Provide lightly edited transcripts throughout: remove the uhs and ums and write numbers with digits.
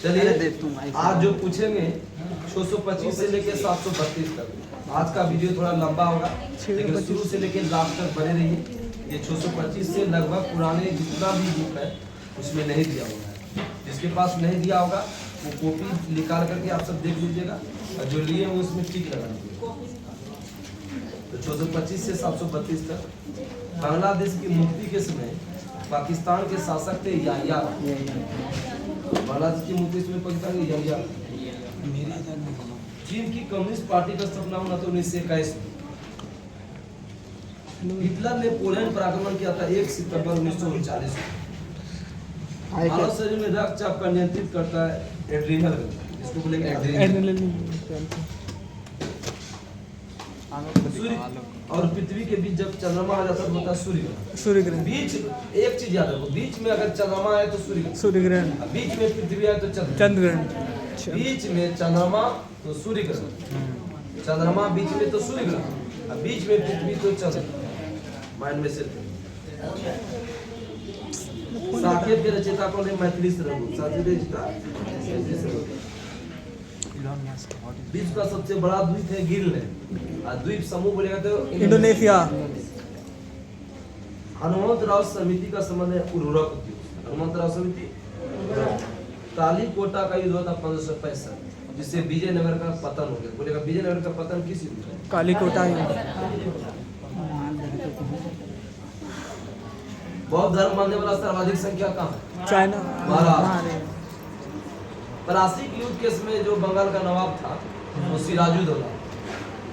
चलिए आज जो पूछेंगे 625 से लेके 732 तक। आज का वीडियो थोड़ा लंबा होगा लेकिन शुरू से लेके लास्ट तक बने रहिए। ये 625 से लगभग पुराने जितना भी बुक है उसमें नहीं दिया हुआ है। जिसके पास नहीं दिया होगा वो कॉपी निकाल करके आप सब देख लीजिएगा और जो लिए वो उसमें टिक लगा दीजिएगा। तो 625 से 732 तक बांग्लादेश की मुक्ति के समय पाकिस्तान के शासक थे याहिया। बांग्लादेश की मुक्ति में पाकिस्तान के याहिया। चीन की कम्युनिस्ट पार्टी का स्थापना हुआ था 1921 में। हिटलर ने पोलैंड पर आक्रमण किया था 1 सितंबर 1939 में। मानव शरीर में रक्तचाप का नियंत्रित करता है एड्रीनल, इसको बोलेंगे एड्रीनल। सूर्य और पृथ्वी के बीच जब चंद्रमा आ जाता है तो होता है सूर्य ग्रहण। बीच एक चीज याद रखो, बीच में अगर चंद्रमा है तो सूर्य ग्रहण, बीच में पृथ्वी है तो चंद्र ग्रहण, बीच में चंद्रमा तो सूर्य ग्रहण, चंद्रमा बीच में तो सूर्य ग्रहण, बीच में पृथ्वी तो चंद्र। माइंड में से साकेत के रचयिता कौन है? मैथिली विश्व का सबसे बड़ा द्वीप है ग्रीनलैंड। द्वीप समूह बोलेगा तो इंडोनेशिया। हनुमंत राव समिति का संबंध है उर्वरक उद्योग। हनुमंत राव समिति ताली कोटा का युद्ध हुआ था 1565 जिससे विजयनगर का पतन हो गया। बोलेगा विजयनगर का पतन किस युद्ध में? काली कोटा। बौद्ध धर्म मानने वाला सर्वाधिक संख्या कहाँ है? चाइना। महाराष्ट्र। प्लासी युद्ध के समय जो बंगाल का नवाब था वो सिराजुद्दौला।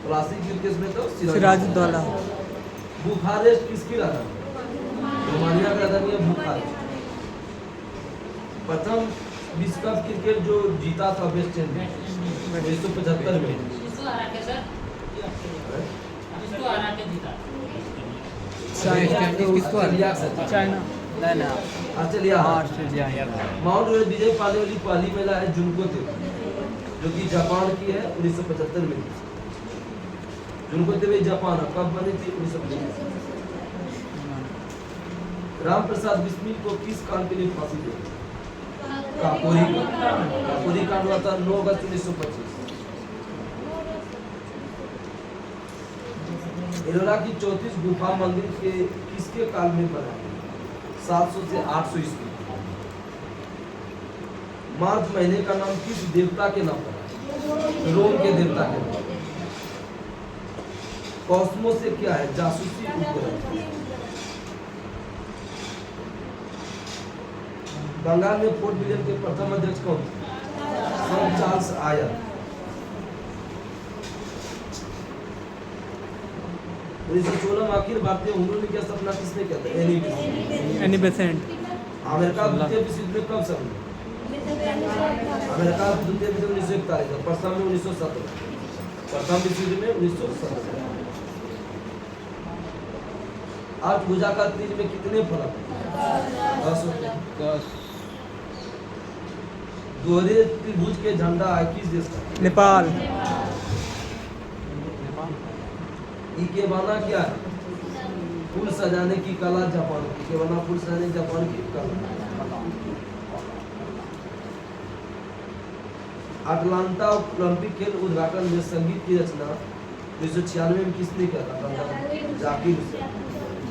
प्लासी युद्ध के समय तो सिराजुद्दौला। बुखारेस्ट किसकी राजधानी? रोमानिया की राजधानी है बुखारेस्ट। प्रथम विश्व कप क्रिकेट जो जीता था वेस्ट इंडीज 1975 में। चाइना। ऑस्ट्रेलिया। माउंट विजय पाने वाली पहली महिला है जुनको देवी जो कि जापान की है 1975 में। जुनको देवी जापान कब बनी थी? 1975। राम प्रसाद बिस्मिल को किस कांड के लिए फांसी दी? काकोरी कांड हुआ था 9 अगस्त 1925। एलोरा की 34 गुफा मंदिर के किसके काल में बना? 700 से 800 ईस्वी। मार्च महीने का नाम किस देवता के नाम पर? रोम के देवता के नाम। कॉस्मो से क्या है? जासूसी उपग्रह। बंगाल में फोर्ट विलियम के प्रथम अध्यक्ष कौन? Sir Charles Eyre. 1916 में आखिर भारतीय हुनर की स्थापना किसने किया था? Annie Besant. अमेरिका द्वितीय विश्व युद्ध में कब समझ? अमेरिका द्वितीय विश्व युद्ध 1941 प्रथम में 1917। प्रथम विश्व युद्ध में 1917। आठ भुजा का त्रिज्य में कितने फलक? 10। दोहरे त्रिभुज के झंडा किस देश का? नेपाल। इकेबाना क्या है? फूल सजाने की कला जापान की। इकेबाना फूल सजाने जापान की कला। अटलांटा ओलंपिक खेल उद्घाटन में संगीत की रचना 1996 में किसने किया था? जाकिर हुसैन।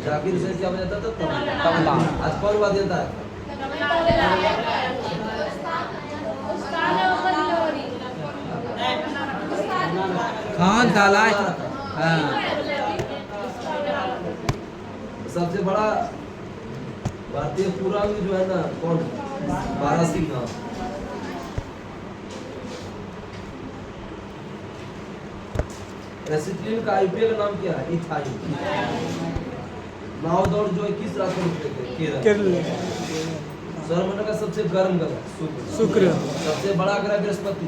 जाकिर हुसैन क्या बजाता था? तबला। आज कौन वाद्य यंत्र है? खान दालाई। सबसे बड़ा भारतीय पुरांग जो है ना कौन? बारहसिंघा। एसिटिलीन का आईपीए का नाम क्या है? इथाइन। नाव दौड़ जो है किस राज्य में होते हैं? केरल। सौरमंडल का सबसे गर्म ग्रह शुक्र। सबसे बड़ा ग्रह बृहस्पति।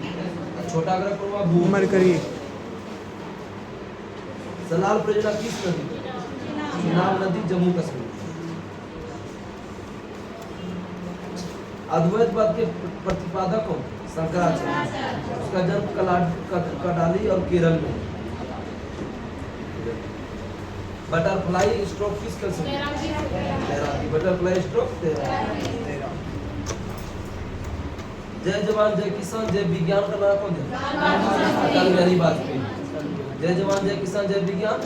छोटा ग्रह कौन हुआ? बुध। मरकरी। सलाल परियोजना किस नदी? चिनाब नदी, जम्मू कश्मीर। अद्वैतवाद के प्रतिपादक कौन? शंकराचार्य। उसका जन्म कडाली और केरल में। बटरफ्लाई स्ट्रोक किस कर सकते हैं? बटरफ्लाई स्ट्रोक जय जवान जय किसान जय विज्ञान का नारा कौन दिया? अटल बिहारी वाजपेयी। जय जवान जय किसान जय विज्ञान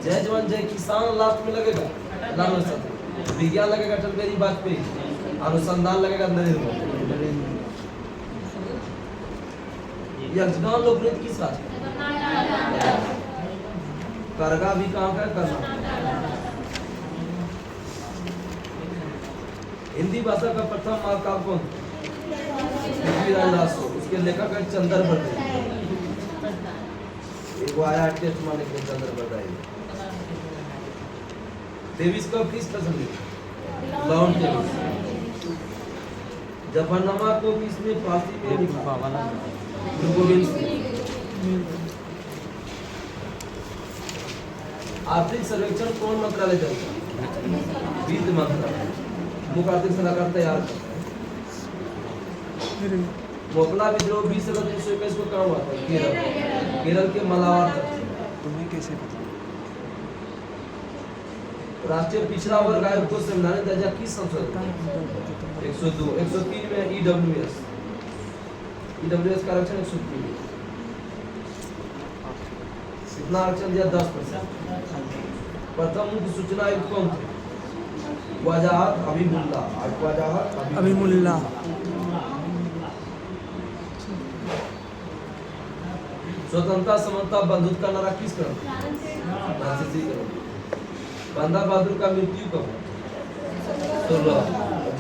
जय जवान जय किसान लास्ट में लगेगा लाल साथी, विज्ञान लगेगा अटल बिहारी वाजपेयी, अनुसंधान लगेगा नरेंद्र मोदी। यक्षगान लोकनृत्य किस राज्य? करगा भी कहाँ का है? कर्नाटक। हिंदी भाषा का प्रथम महाकाव्य कौन? पृथ्वीराज रासो। उसके लेखक है चंद्र बरदाई। वो आया टेस्ट मारने के लिए चंद्र बरदाई। डेविस कप किस पसंद है? Lord Davis. जफरनामा को किसने फांसी पे लिखा? गुरु गोविंद सिंह। आर्थिक सर्वेक्षण कौन मंत्रालय चलता? वित्त मंत्रालय। मुख्य आर्थिक सलाहकार तैयार करता है। मोपला विद्रोह 20 अगस्त 1921 को कहाँ हुआ था? केरल। केरल के मलाबार तक। तुम्हें कैसे पता? राष्ट्रीय पिछड़ा वर्ग आयोग को संवैधानिक दर्जा किस संशोधन? 102। 103 में ईडब्ल्यूएस का आरक्षण 103। कितना आरक्षण दिया? 10%। प्रथम मुख्य सूचना आयुक्त कौन थे? वजाहत अभिमुल्ला। स्वतंत्रता समता बंधुत्व का नारा किस करो? बंदा बहादुर का मृत्यु कब? 16।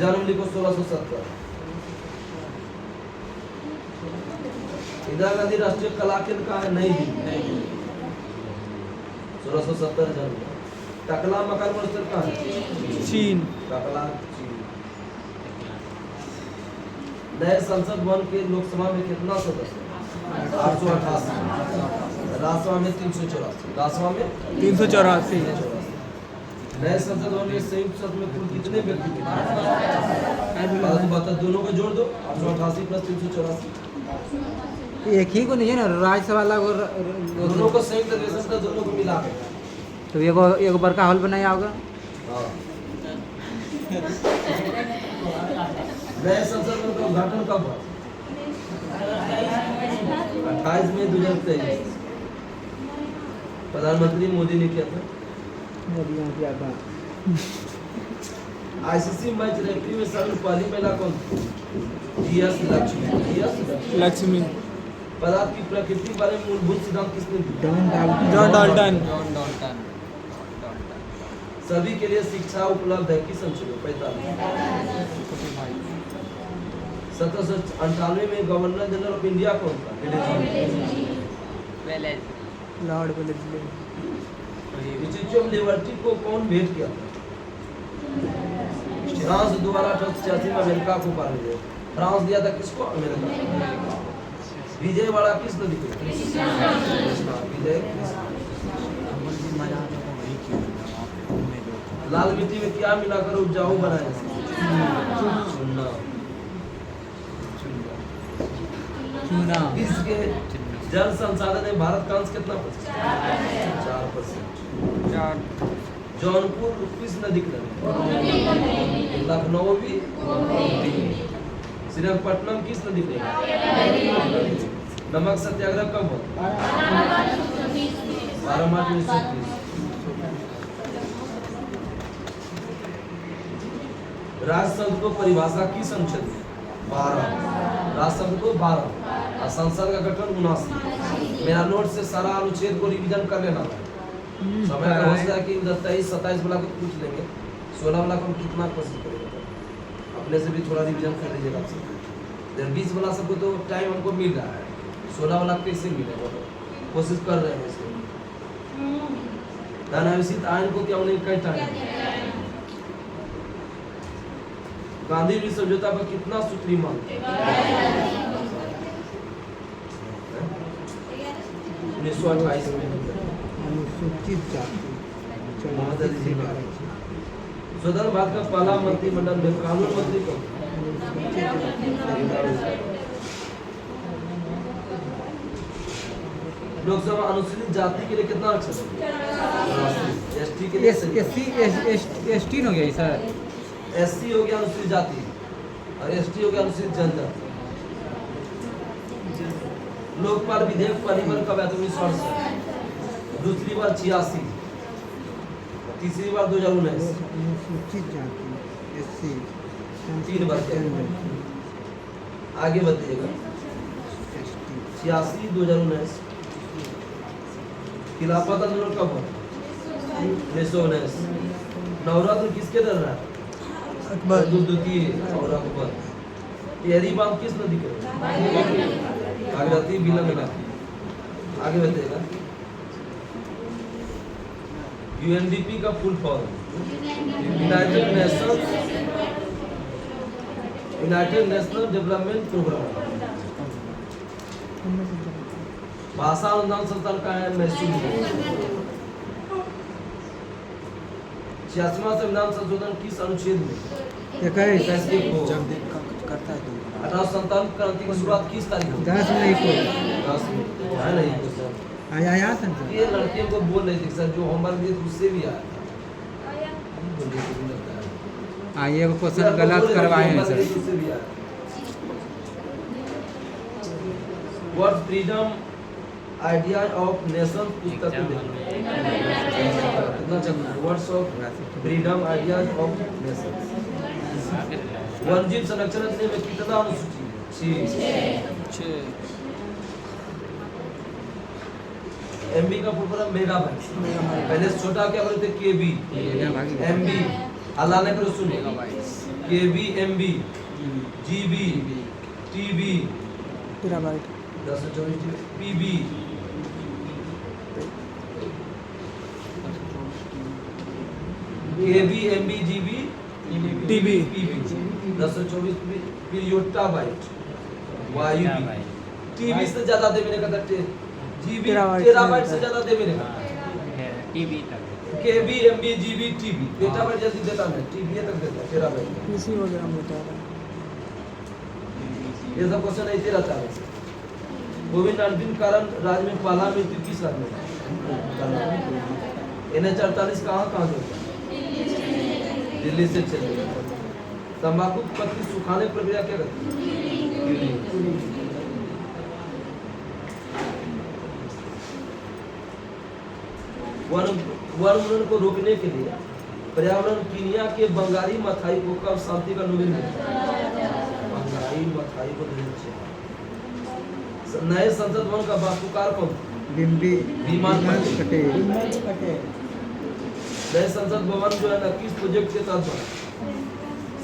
जन्म लिखो 1670। इंदिरा गांधी राष्ट्रीय कला केंद्र कहाँ है? नई दिल्ली। 1670 जन्म। टकला मकान महोत्सव कहाँ है? चीन। टकला चीन। नए संसद भवन के लोकसभा में कितना सदस्य? 888। राज्यसभा में 384। राज्यसभा में 384। नए संसद भवन में संयुक्त सत्र में कुल कितने व्यक्ति थे? बता दोनों को जोड़ दो। 888 प्लस 384। एक ही को नहीं है ना, राज्यसभा अलग और दोनों को संयुक्त अधिवेशन का दोनों को मिला के। तो एगो बड़का हॉल बनाया होगा। नए संसद भवन का उद्घाटन कब हुआ? 28 मई 2023। प्रधानमंत्री मोदी ने किया था। आईसीसी मैच रेफरी में शामिल पहली महिला कौन थी? लक्ष्मी। पदार्थ की प्रकृति के बारे में मूलभूत सिद्धांत किसने दिया? John Dalton. सभी के लिए शिक्षा उपलब्ध है किस संशोधन? 45। 1798 में गवर्नर जनरल ऑफ इंडिया कौन था? Lord Wellesley. Statue of liberty को कौन भेंट किया था? फ्रांस द्वारा 1886 में अमेरिका को पाया गया। फ्रांस दिया था किसको? अमेरिका। विजयवाड़ा किस नदी को? विजय। लाल मिट्टी में क्या मिलाकर उपजाऊ बनाया? चूना। इसके जल संसाधन में भारत का अंश कितना? 4%। जौनपुर किस नदी का? लखनऊ भी। श्रीरंगपट्टनम किस नदी का? नमक सत्याग्रह कब हुआ? 12 मार्च 1930। राजतंत्र को परिभाषा की संसद 12। राजतंत्र को 12 और संसद का गठन 79। मेरा नोट से सारा अनुच्छेद को रिवीजन कर लेना है। समय का हो जाए कि 23 27 वाला को पूछ लेंगे, 16 वाला को कितना कोशिश करेंगे, अपने से भी थोड़ा रिवीजन कर लीजिएगा आपसे। 20 वाला सबको तो टाइम हमको मिल रहा है, 16 वाला कैसे मिलेगा? कोशिश कर रहे हैं इसमें। धनाविषित आयन को क्या उन्हें कई टाइम? गांधी जी समझौता पर कितना सूत्री मांगते? 1928 में। स्वतंत्र भारत का पहला मंत्रिमंडल में कानून मंत्री कौन? लोकसभा अनुसूचित जाति के लिए कितना आरक्षण है? एसटी के लिए एसटी हो गया सर। एससी हो गया अनुसूचित जाति, और एसटी हो गया अनुसूचित जनजाति। लोकपाल विधेयक पहली बार कब आया था? 1968। दूसरी बार 86, तीसरी बार 2019, अनुसूचित जाति एससी 3 बार क्या? आगे बताइएगा। 86, 2019। खिलाफत आंदोलन कब हुआ? 1919। नवरात्र किसके दर रहा? अकबर। द्वितीय और अकबर। टिहरी बांध किस नदी के? भागीरथी बिलम में। आगे बताइएगा। यूएनडीपी का full form United National Development Programme. भाषा अनुदान संस्थान का है मैसूर। 86वां संविधान संशोधन किस अनुच्छेद में? 21 को करता है तो 1897 क्रांति की शुरुआत किस तारीख को? 10 मई को 10 में है नहीं तो सर आया था सर। ये लड़के को बोल रहे थे सर, जो होमवर्क दिए थे उससे भी आया था। बोलिए तो भी लगता है। आइए वो क्वेश्चन गलत करवाए हैं सर। उससे भी आया। What freedom idea of nation पुस्तक में कितना चलना है? Words of freedom ideas of nation। वन्यजीव संरक्षण अधिनियम में कितना अनुसूची है? 6। एमबी का फुल फॉर्म मेगाबाइट। पहले छोटा क्या बोलते थे? केबी। एमबी हलाने पर सुनिए। KB, MB, GB, TB, terabyte. 1024 PB, KB, MB, GB, TB. 1024 petabyte, वायु बी। टीबी से ज्यादा दे मैंने कहा था। जीबी टेराबाइट से ज्यादा दे मैंने कहा। टीबी तक केबी, एमबी, जीबी, टीबी। पेटाबाइट जल्दी देता मैं, टीबी तक देता टेराबाइट। इसी वगैरह में बता रहा ये सब क्वेश्चन ऐसे रहता है। कोविड-19 कारण राज्य में पहला मृत्यु किस राज्य में? NH-48 कहाँ होता है? दिल्ली से चल रही है। तंबाकू की पत्ती सुखाने की प्रक्रिया क्या करती है? वनोन्मूलन को रोकने के लिए पर्यावरण कीनिया के बंगाली मथाई को कब शांति का नोबेल मिला? बंगाली मथाई को देना चाहिए। नए संसद भवन का वास्तुकार कौन? विमान पटेल। नए संसद भवन जो है ना किस प्रोजेक्ट के तहत बना?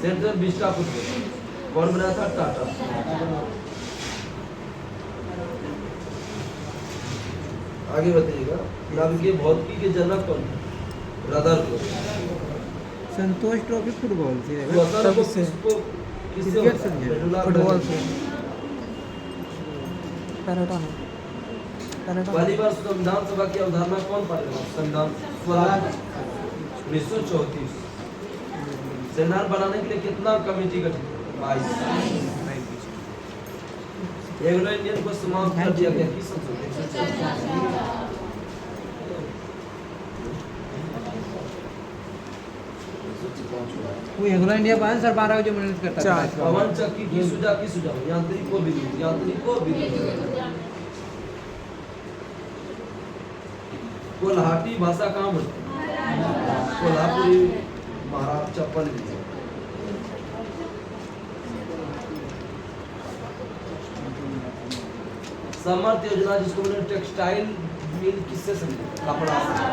Central Vista project. कौन बनाया था? टाटा। आगे बताइएगा। नाभिकीय भौतिकी के जनक कौन है? रदरफोर्ड। संतोष ट्रॉफी फुटबॉल से है। किससे क्रिकेट से है। फुटबॉल से। पैराटॉन है। पहली बार संविधान सभा की अवधारणा कौन पाया? संविधान स्वराज 1934। संविधान बनाने के लिए कितना कमेटी गठित? 22। एंग्लो इंडियन को समाप्त कर दिया गया किस संशोधन? वो एंग्लो इंडिया बाद सर 12 जो मेहनत करता चार। था। पवन चक्की की सुझाव यांत्रिक को विद्युत। कोल्हाटी भाषा कहाँ बोलते हैं? कोल्हापुरी महाराज चप्पल भी है। समर्थ योजना जिसको बोले टेक्सटाइल मिल किससे समझे? कपड़ा से।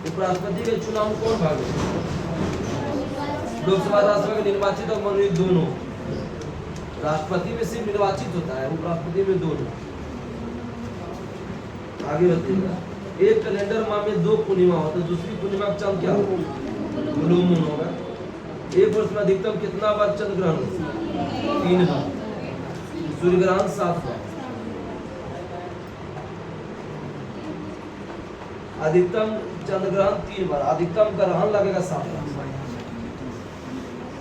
उपराष्ट्रपति के चुनाव में कौन भाग लेता है? लोकसभा राज्यसभा के निर्वाचित और मनोनीत दोनों। राष्ट्रपति में सिर्फ निर्वाचित होता है, उपराष्ट्रपति में दोनों। आगे बताइएगा। एक कैलेंडर माह में 2 पूर्णिमा होता है, दूसरी पूर्णिमा का चांद क्या होगा? ब्लू मून होगा। एक वर्ष में अधिकतम कितना बार चंद्र ग्रहण होता है? 3 बार। सूर्य ग्रहण 7 बार। अधिकतम चंद्र ग्रहण 3 बार। अधिकतम ग्रहण लगेगा 7 बार।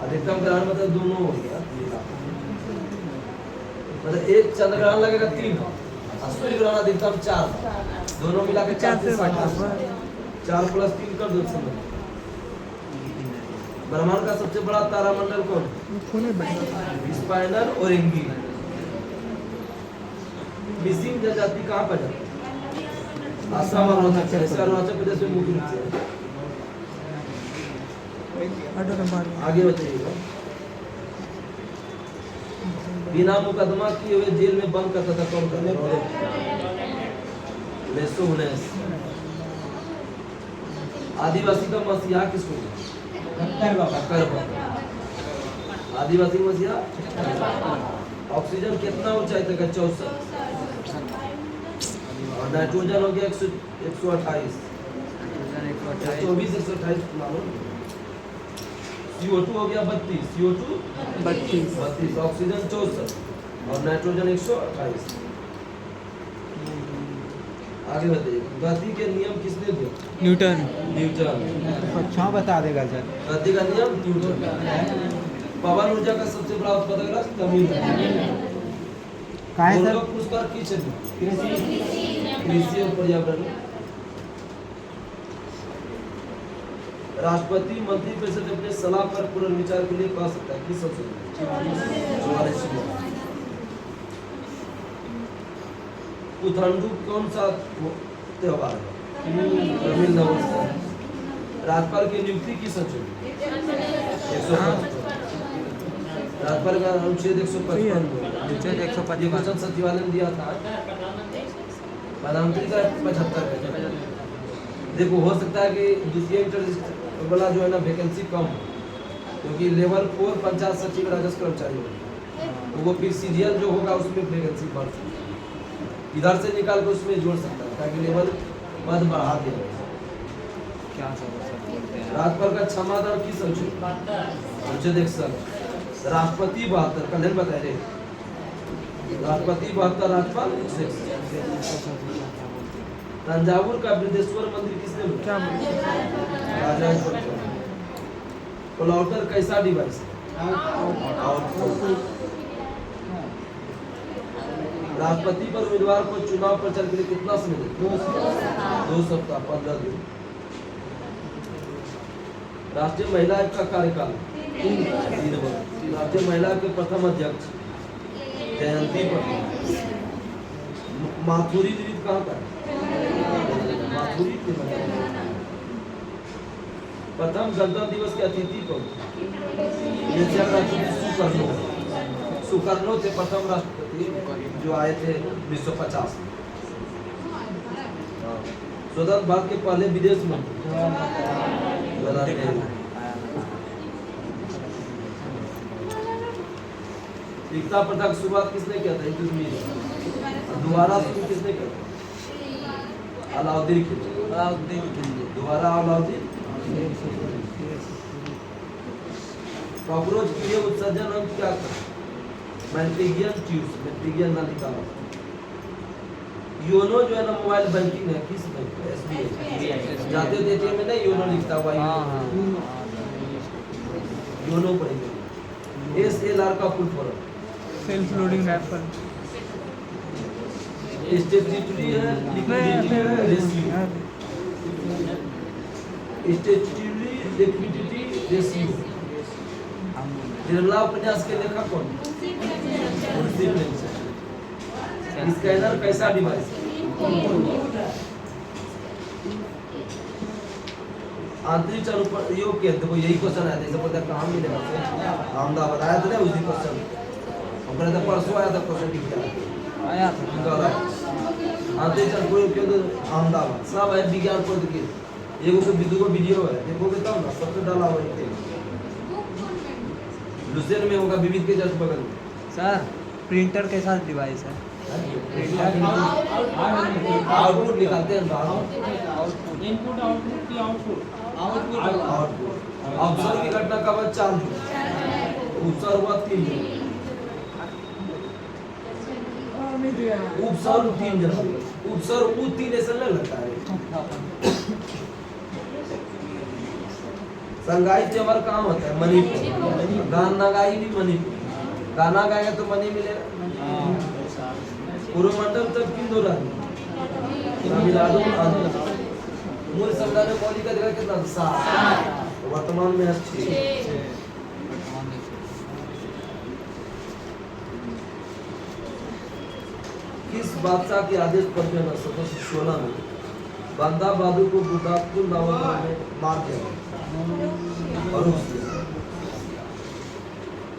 अधिकतम ग्रहण मतलब दोनों हो गया, मतलब एक चंद्र ग्रहण लगेगा 3 बार और सूर्य ग्रहण अधिकतम 4 बार। दोनों मिला के 4 से 7 बार। 4 + 3 कर दो समय। ब्रह्मांड का सबसे बड़ा तारामंडल कौन है? फोन में बैठा स्पाइनर और एंगी। मिसिंग जनजाति कहाँ पर है? आसाम और अरुणाचल प्रदेश। अरुणाचल प्रदेश में मुख्य रूप से है। आगे बताइएगा। बिना मुकदमा किए हुए जेल में बंद करता था कौन? लेसोनेस। आदिवासी का मसीहा किसको? आदिवासी मसीहा। ऑक्सीजन कितना ऊंचाई तक है? 64। और नाइट्रोजन हो गया 128। 24 128 मानो। CO2 हो गया 32। CO2 32। ऑक्सीजन 64 और नाइट्रोजन 128। आगे बताइए। गति के नियम किसने दिए? न्यूटन। न्यूटन। अच्छा बता देगा सर। गति का नियम न्यूटन। पवन ऊर्जा का सबसे बड़ा उत्पादक राज्य तमिलनाडु। कहाँ है सर? गोल्डन पुरस्कार किस क्षेत्र? कृषि और पर्यावरण। राष्ट्रपति मंत्रिपरिषद अपने सलाह पर पुनर्विचार के लिए कह सकता है किस संशोधन? पुथंडू कौन सा त्योहार है? तमिल नववर्ष। राज्यपाल की नियुक्ति किस संशोधन? 155। राज्यपाल का अनुच्छेद 155। ये क्वेश्चन सचिवालय ने दिया था। प्रधानमंत्री का 75। देखो हो सकता है कि द्वितीय इंटर वाला जो है ना वैकेंसी कम हो, क्योंकि लेवल 4 पंचायत सचिव राजस्व कर्मचारी होगा, तो वो फिर सीरियल जो होगा उसमें वैकेंसी बढ़ सकती है। इधर से निकाल कर उसमें जोड़ सकता है ताकि लेवल पद बढ़ा दिया। क्या सर? राज्यपाल का क्षमादान किस अनुच्छेद 61। राष्ट्रपति 72। कल बताए रहे राष्ट्रपति 72, राज्यपाल 161। तंजावुर का बृहदेश्वर मंदिर किसने बनाया? राजा अशोक। प्लॉटर कैसा डिवाइस है? राष्ट्रपति पर उम्मीदवार को चुनाव प्रचार के लिए कितना समय देते? 2 सप्ताह 15 दिन। राष्ट्रीय महिला आयोग का कार्यकाल 3 वर्ष। राष्ट्रीय महिला के प्रथम अध्यक्ष जयंती पटेल। माथुरी द्वीप कहाँ का है? माथुरी के प्रथम गणतंत्र दिवस के अतिथि कौन? एशिया का सुकर्णो। सुकर्णो थे प्रथम राष्ट्रपति जो आए थे 1950 में। स्वतंत्र भारत के पहले विदेश मंत्री जवाहरलाल नेहरू। एकता प्रथा की शुरुआत किसने किया था? इल्तुतमिश। दोबारा शुरू किसने किया था? अलाउद्दीन खिलजी। दोबारा अलाउद्दीन। कॉकरोच के लिए उत्सर्जन अंक क्या था? मैट्रिगियन ट्यूब्स। मैट्रिगियन ना निकाला। योनो जो है ना मोबाइल बैंकिंग है किस बैंक? SBI। जाते थे एटीएम में नहीं योनो लिखता हुआ योनो पड़ेगा। SLR का full form? Self loading rapper. Statutory है liquidity ratio. Statutory liquidity ratio. Nirmala उपन्यास के लेखक कौन? मुंशी प्रेमचंद। स्कैनर कैसा डिवाइस है? आंतरिक अनुप्रयोग के देखो यही क्वेश्चन आया था। इससे पता कहाँ मिलेगा? अहमदाबाद आया था ना उसी क्वेश्चन। हमको तो परसों आया था क्वेश्चन लिखा आया था। आंतरिक अनुप्रयोग के अहमदाबाद सब है विज्ञान पद के। एगो के विद्युत को वीडियो है देखोगे तब ना सबसे डाला हुआ है। लुसेन में होगा विविध के जस्ट बगल में। सर प्रिंटर कैसा डिवाइस है? आउटपुट निकालते हैं बाहर। इनपुट आउटपुट की आउटपुट अवसर की घटना कब है? 4 जून। उपसर हुआ 3 जून। उपसर 3 जनवरी। उपसर वो 3 ऐसा नहीं लगता है। संगाई त्योहार कहाँ होता है? मणिपुर। गाना गाई भी मणिपुर। गाना गाएगा तो मनी मिलेगा। पूर्व मंडल तक किन दो तमिलनाडु। मूल संविधान में मौलिक अधिकार कितना था? 7। वर्तमान में 6। किस बादशाह के आदेश पर जो है ना 1716 में बंदा बहादुर को गुरदासपुर नवाब में मार दिया गया? और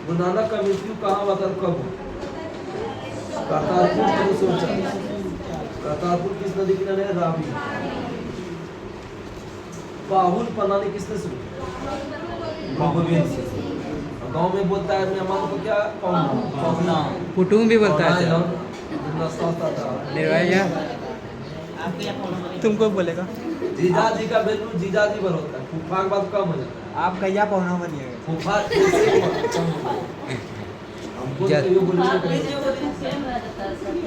गुरु नानक का मृत्यु कहाँ हुआ था, कब हुआ? करतारपुर 1349। करतारपुर किस नदी किनारे है? रावी। पाहुल बनाने किसने शुरू? गोविंद से। गांव में बोलता है मेहमान को क्या? पहुना। पुटुंग भी बोलता है सर। जितना सस्ता था। निर्भया तुमको बोलेगा। जीजा जी का वैल्यू जीजा जी पर होता है, फूफा के बाद कम हो जाता है। आप कहिया पहुना बनिएगा? फूफा कैसे कम हो जाता है? हमको तो ये बोलने का नहीं।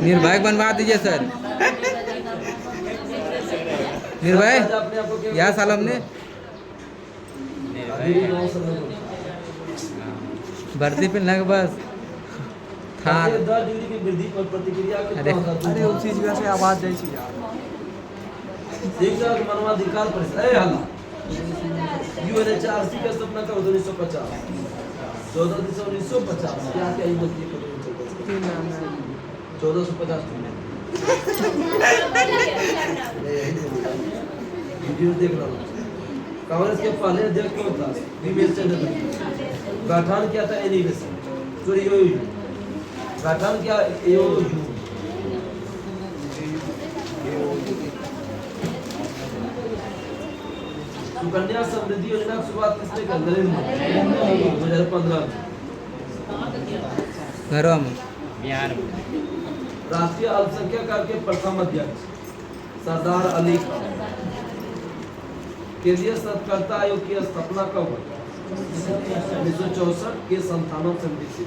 निर्भय बनवा दीजिए सर। निर्भय अपने आप को क्या- या साल हमने अभी भी 9 साल में वर्दी पहनने के बस था। 10 डिग्री की वृद्धि पर प्रतिक्रिया कितना अरे- होता है? अरे उस चीज का से आवाज जैसी यार। शिक्षक मानवाधिकार परिषद यूएनएचआरसी का स्थापना कब 1950 14 दिसंबर 1950। क्या क्या युवक ये 1450 वीडियो देख रहा हूँ। कांग्रेस के पहले अध्यक्ष कौन था? विमेश चंद्र। गठन क्या था? एनिवेशन। गठन क्या? एओयू। सुकन्या समृद्धि योजना की शुरुआत किसने की? नरेंद्र मोदी 2015 में। घरों में राष्ट्रीय अल्पसंख्यक आयोग के प्रथम अध्यक्ष सरदार अली खान। केंद्रीय सत्कर्ता आयोग की स्थापना कब हुई? 1964 के संस्थानों समिति से।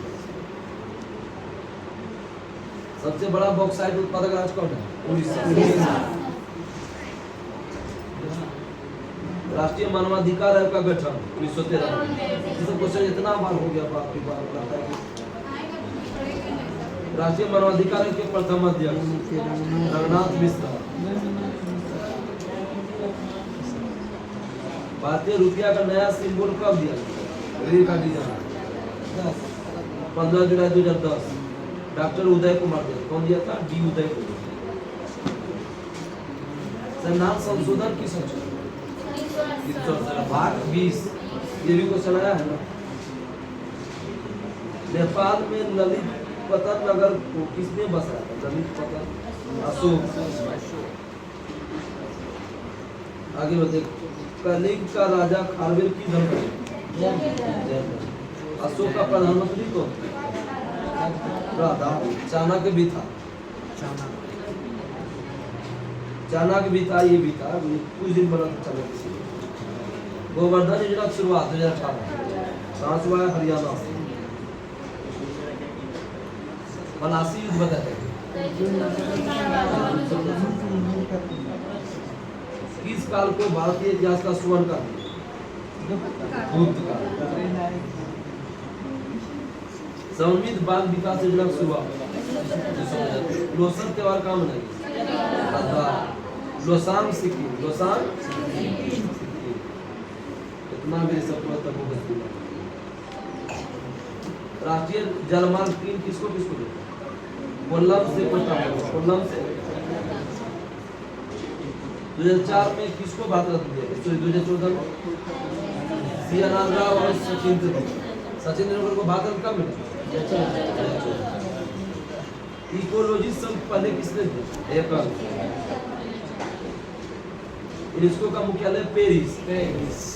सबसे बड़ा बॉक्साइट उत्पादक राज्य कौन है? उड़ीसा। राष्ट्रीय मानवाधिकार आयोग का गठन 1913 में। ये क्वेश्चन इतना बार हो गया, बाप रे बाप, लगता है कि राष्ट्रीय मानवाधिकार आयोग के प्रथम अध्यक्ष रघुनाथ मिश्रा। भारतीय रुपया का नया सिंबल कब दिया? रेल का डिजाइन 15 जुलाई 2010। डॉक्टर उदय कुमार दिया। कौन दिया था? डी उदय कुमार। संविधान संशोधन की संशोधन भाग 20। ये भी क्वेश्चन आया है ना। नेपाल में ललित पतन नगर को किसने बसाया था? ललित पतन अशोक। आगे बढ़ते। कलिंग का राजा खारवेल की धर्मपत्नी अशोक का प्रधानमंत्री कौन? राधा। चाणक्य भी था। चाणक्य भी था, ये भी था। कुछ दिन बना था चाणक्य से। गोवर्धन योजना की शुरुआत 2018। कहाँ से हुआ? हरियाणा से। बनासी युद्ध बताते हैं। किस काल को भारतीय इतिहास का स्वर्ण काल? गुप्त काल। समन्वित बाल विकास योजना की शुरुआत। लोसर त्योहार कहाँ मनाएंगे? लोसांग सिक्किम। लोसांग इतना मेरे सब तक होगा। राष्ट्रीय जलमार्ग 3 किसको किसको देते? कोल्लम से कोल्लम से 2004 में किसको भारत रत्न दिया? 2014 में CNR राव और सचिन तेंदुलकर को भारत रत्न कब मिला? इकोलॉजी संघ पहले किसने दिया? यूनेस्को का मुख्यालय पेरिस।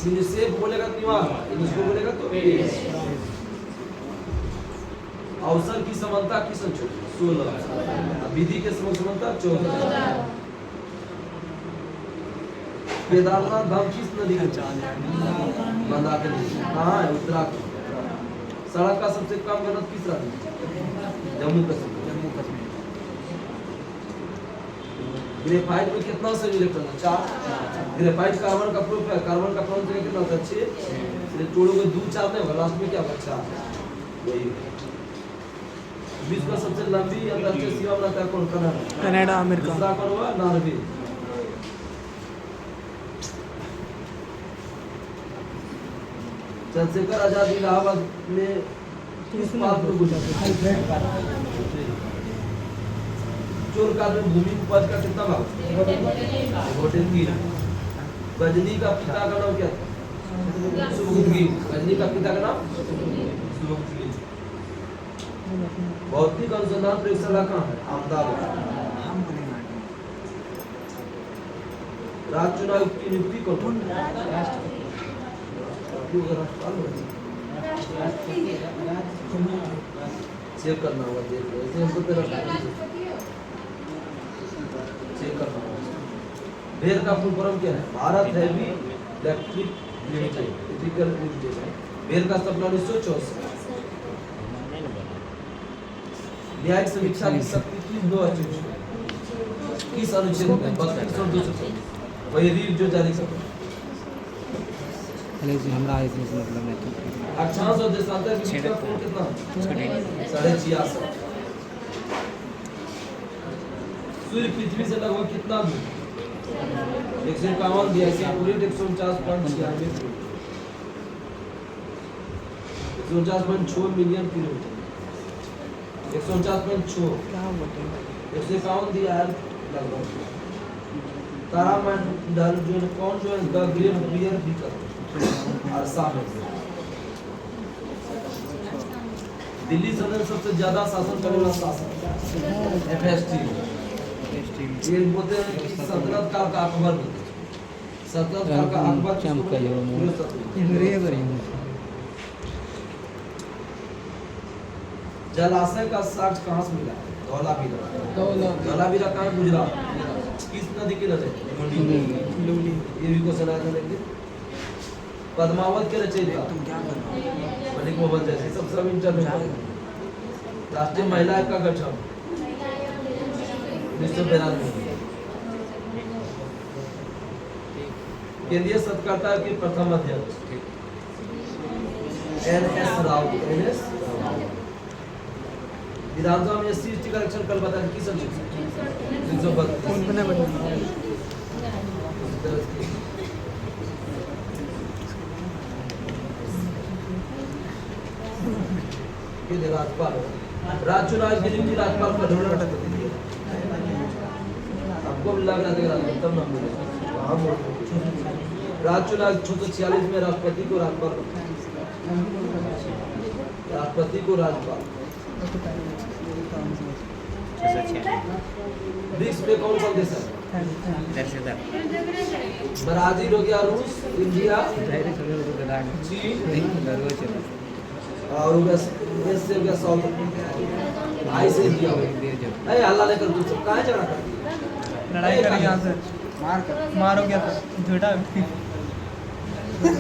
यूनिसेफ बोलेगा न्यूयॉर्क, यूनेस्को बोलेगा तो पेरिस। अवसर की समानता किस संख्या? 16। विधि के समानता 14। केदारनाथ धाम किस नदी के? मंदाकिनी। कहाँ है? उत्तराखंड। सड़क का सबसे कम घनत्व किस राज्य में? जम्मू कश्मीर। ग्रेफाइट में कितना से इलेक्ट्रॉन है? 4। ग्रेफाइट कार्बन का प्रूफ है। कार्बन का परमाणु संख्या कितना होता है? 6। ये तोड़ोगे 2 4 नहीं होगा, लास्ट में क्या होगा? 4। वही विश्व का सबसे लंबी अंतर्राष्ट्रीय सीमा बनाता है कौन? Canada, America. दूसरा कौन हुआ? नॉर्वे। चंद्रशेखर आजाद इलाहाबाद में किस पाप में गुजरे? चोर काल में भूमि उपज का कितना भाग? Devoted give. गजनी का पिता का नाम क्या था? सुबुक्त गिव। गजनी का पिता का नाम सुबुक्त गिव। भौतिक अनुसंधान प्रयोगशाला कहाँ है? अहमदाबाद। राज्य चुनाव की नियुक्ति कौन? चेक करना होगा, देख लो ऐसे हमको तेरा चेक करना होगा। भेड़ का फुल फॉर्म क्या है? Bharat heavy electric limited. भेड़ का स्थापना 1964। न्यायिक समीक्षा की शक्ति किस दो किस अनुच्छेद में? 32 और 224। वही रील जो जारी करता है। हमरा इसमें मतलब नहीं। अक्षांश और देशांतर के बीच का कोण कितना? 66.5। सूर्य पृथ्वी से लगभग कितना दूर? 151 दिया है, पूरे 149.96 149.6 मिलियन किलोमीटर। 149.6 151 दिया है लगभग। तारामंडल जो कौन जो है ग्रेट बियर बीकर और सामने दिल्ली सदन सबसे ज्यादा शासन करने वाला शासन FST। ये बोलते हैं कि सल्तनत काल का अकबर बोलते हैं। सल्तनत काल का अकबर जलाशय का साक्ष्य कहाँ से मिला? धौलावीरा। धौलावीरा कहाँ? गुजरात। किस नदी के नजर? लुनी। ये भी क्वेश्चन आया था लेकिन पद्मावत के रचयिता मलिक मोहम्मद जैसी सब इंटरनेट। राष्ट्रीय महिला आयोग का गठन 1992। केंद्रीय सत्कर्ता के प्रथम अध्यक्ष NS राव। NS विधानसभा में SC का आरक्षण कल बताया किस अनुच्छेद? 332। राज्यपाल राज्य चुनाव के लिए राज्यपाल का ढूंढना आपको भी लग रहा है तब ना बोले। राज्य चुनाव 646 में राष्ट्रपति को राज्यपाल ब्रिक्स में कौन कौन देश है? ब्राजील हो गया, रूस, इंडिया, चीन और एस से हो गया साउथ। आई से इंडिया हो गया। अरे हल्ला लेकर तू सब कहाँ झगड़ा कर? लड़ाई कर यहाँ से मारो क्या था झूठा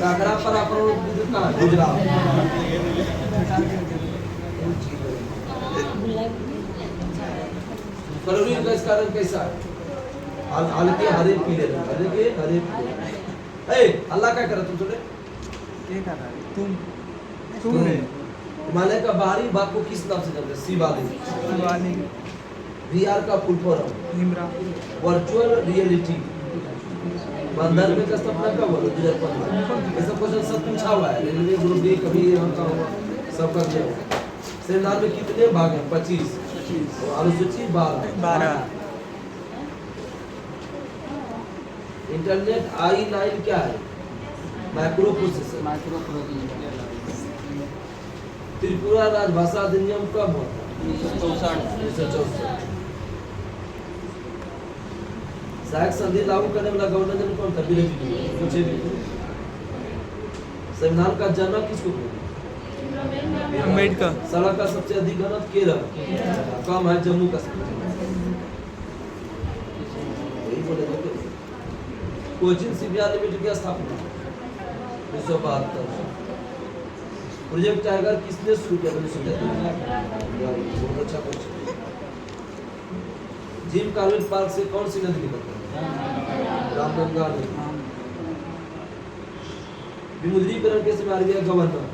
काकरा पर अपन विद्युत कहाँ? गुजरात। क्लोरीन का इसका रंग कैसा है? हल्के हरे पीले रंग। हल्के हरे पीले। ए अल्लाह क्या कर रहा तुम? थोड़े क्या कर रहा है तुम हिमालय का बाहरी भाग को किस नाम से जानते हैं? शिवालिक। VR का फुल फॉर्म? Virtual reality. बंधन में का स्थापना कब हुआ? 2015। ऐसा क्वेश्चन सब पूछा हुआ है रेलवे ग्रुप डी कभी हम का हुआ सबका दिया हुआ। संविधान में कितने भाग हैं? 25 और अनुसूची 12। इंटरनेट I9 क्या है? Micro processor. त्रिपुरा राजभाषा अधिनियम कब हुआ? 1964। सहायक संधि लागू करने वाला गवर्नर जनरल कौन था? पूछे भी। संविधान का जनक किसको? अम्बेडकर। सड़क का सबसे अधिक घनत्व केरल, कम है जम्मू कश्मीर। कोचिन शिपयार्ड लिमिटेड की स्थापना 1972। प्रोजेक्ट टाइगर किसने शुरू किया? 1973। बहुत अच्छा क्वेश्चन। जिम कॉर्बेट पार्क से कौन सी नदी निकलती है? रामगंगा नदी। विमुद्रीकरण के समय RBI गवर्नर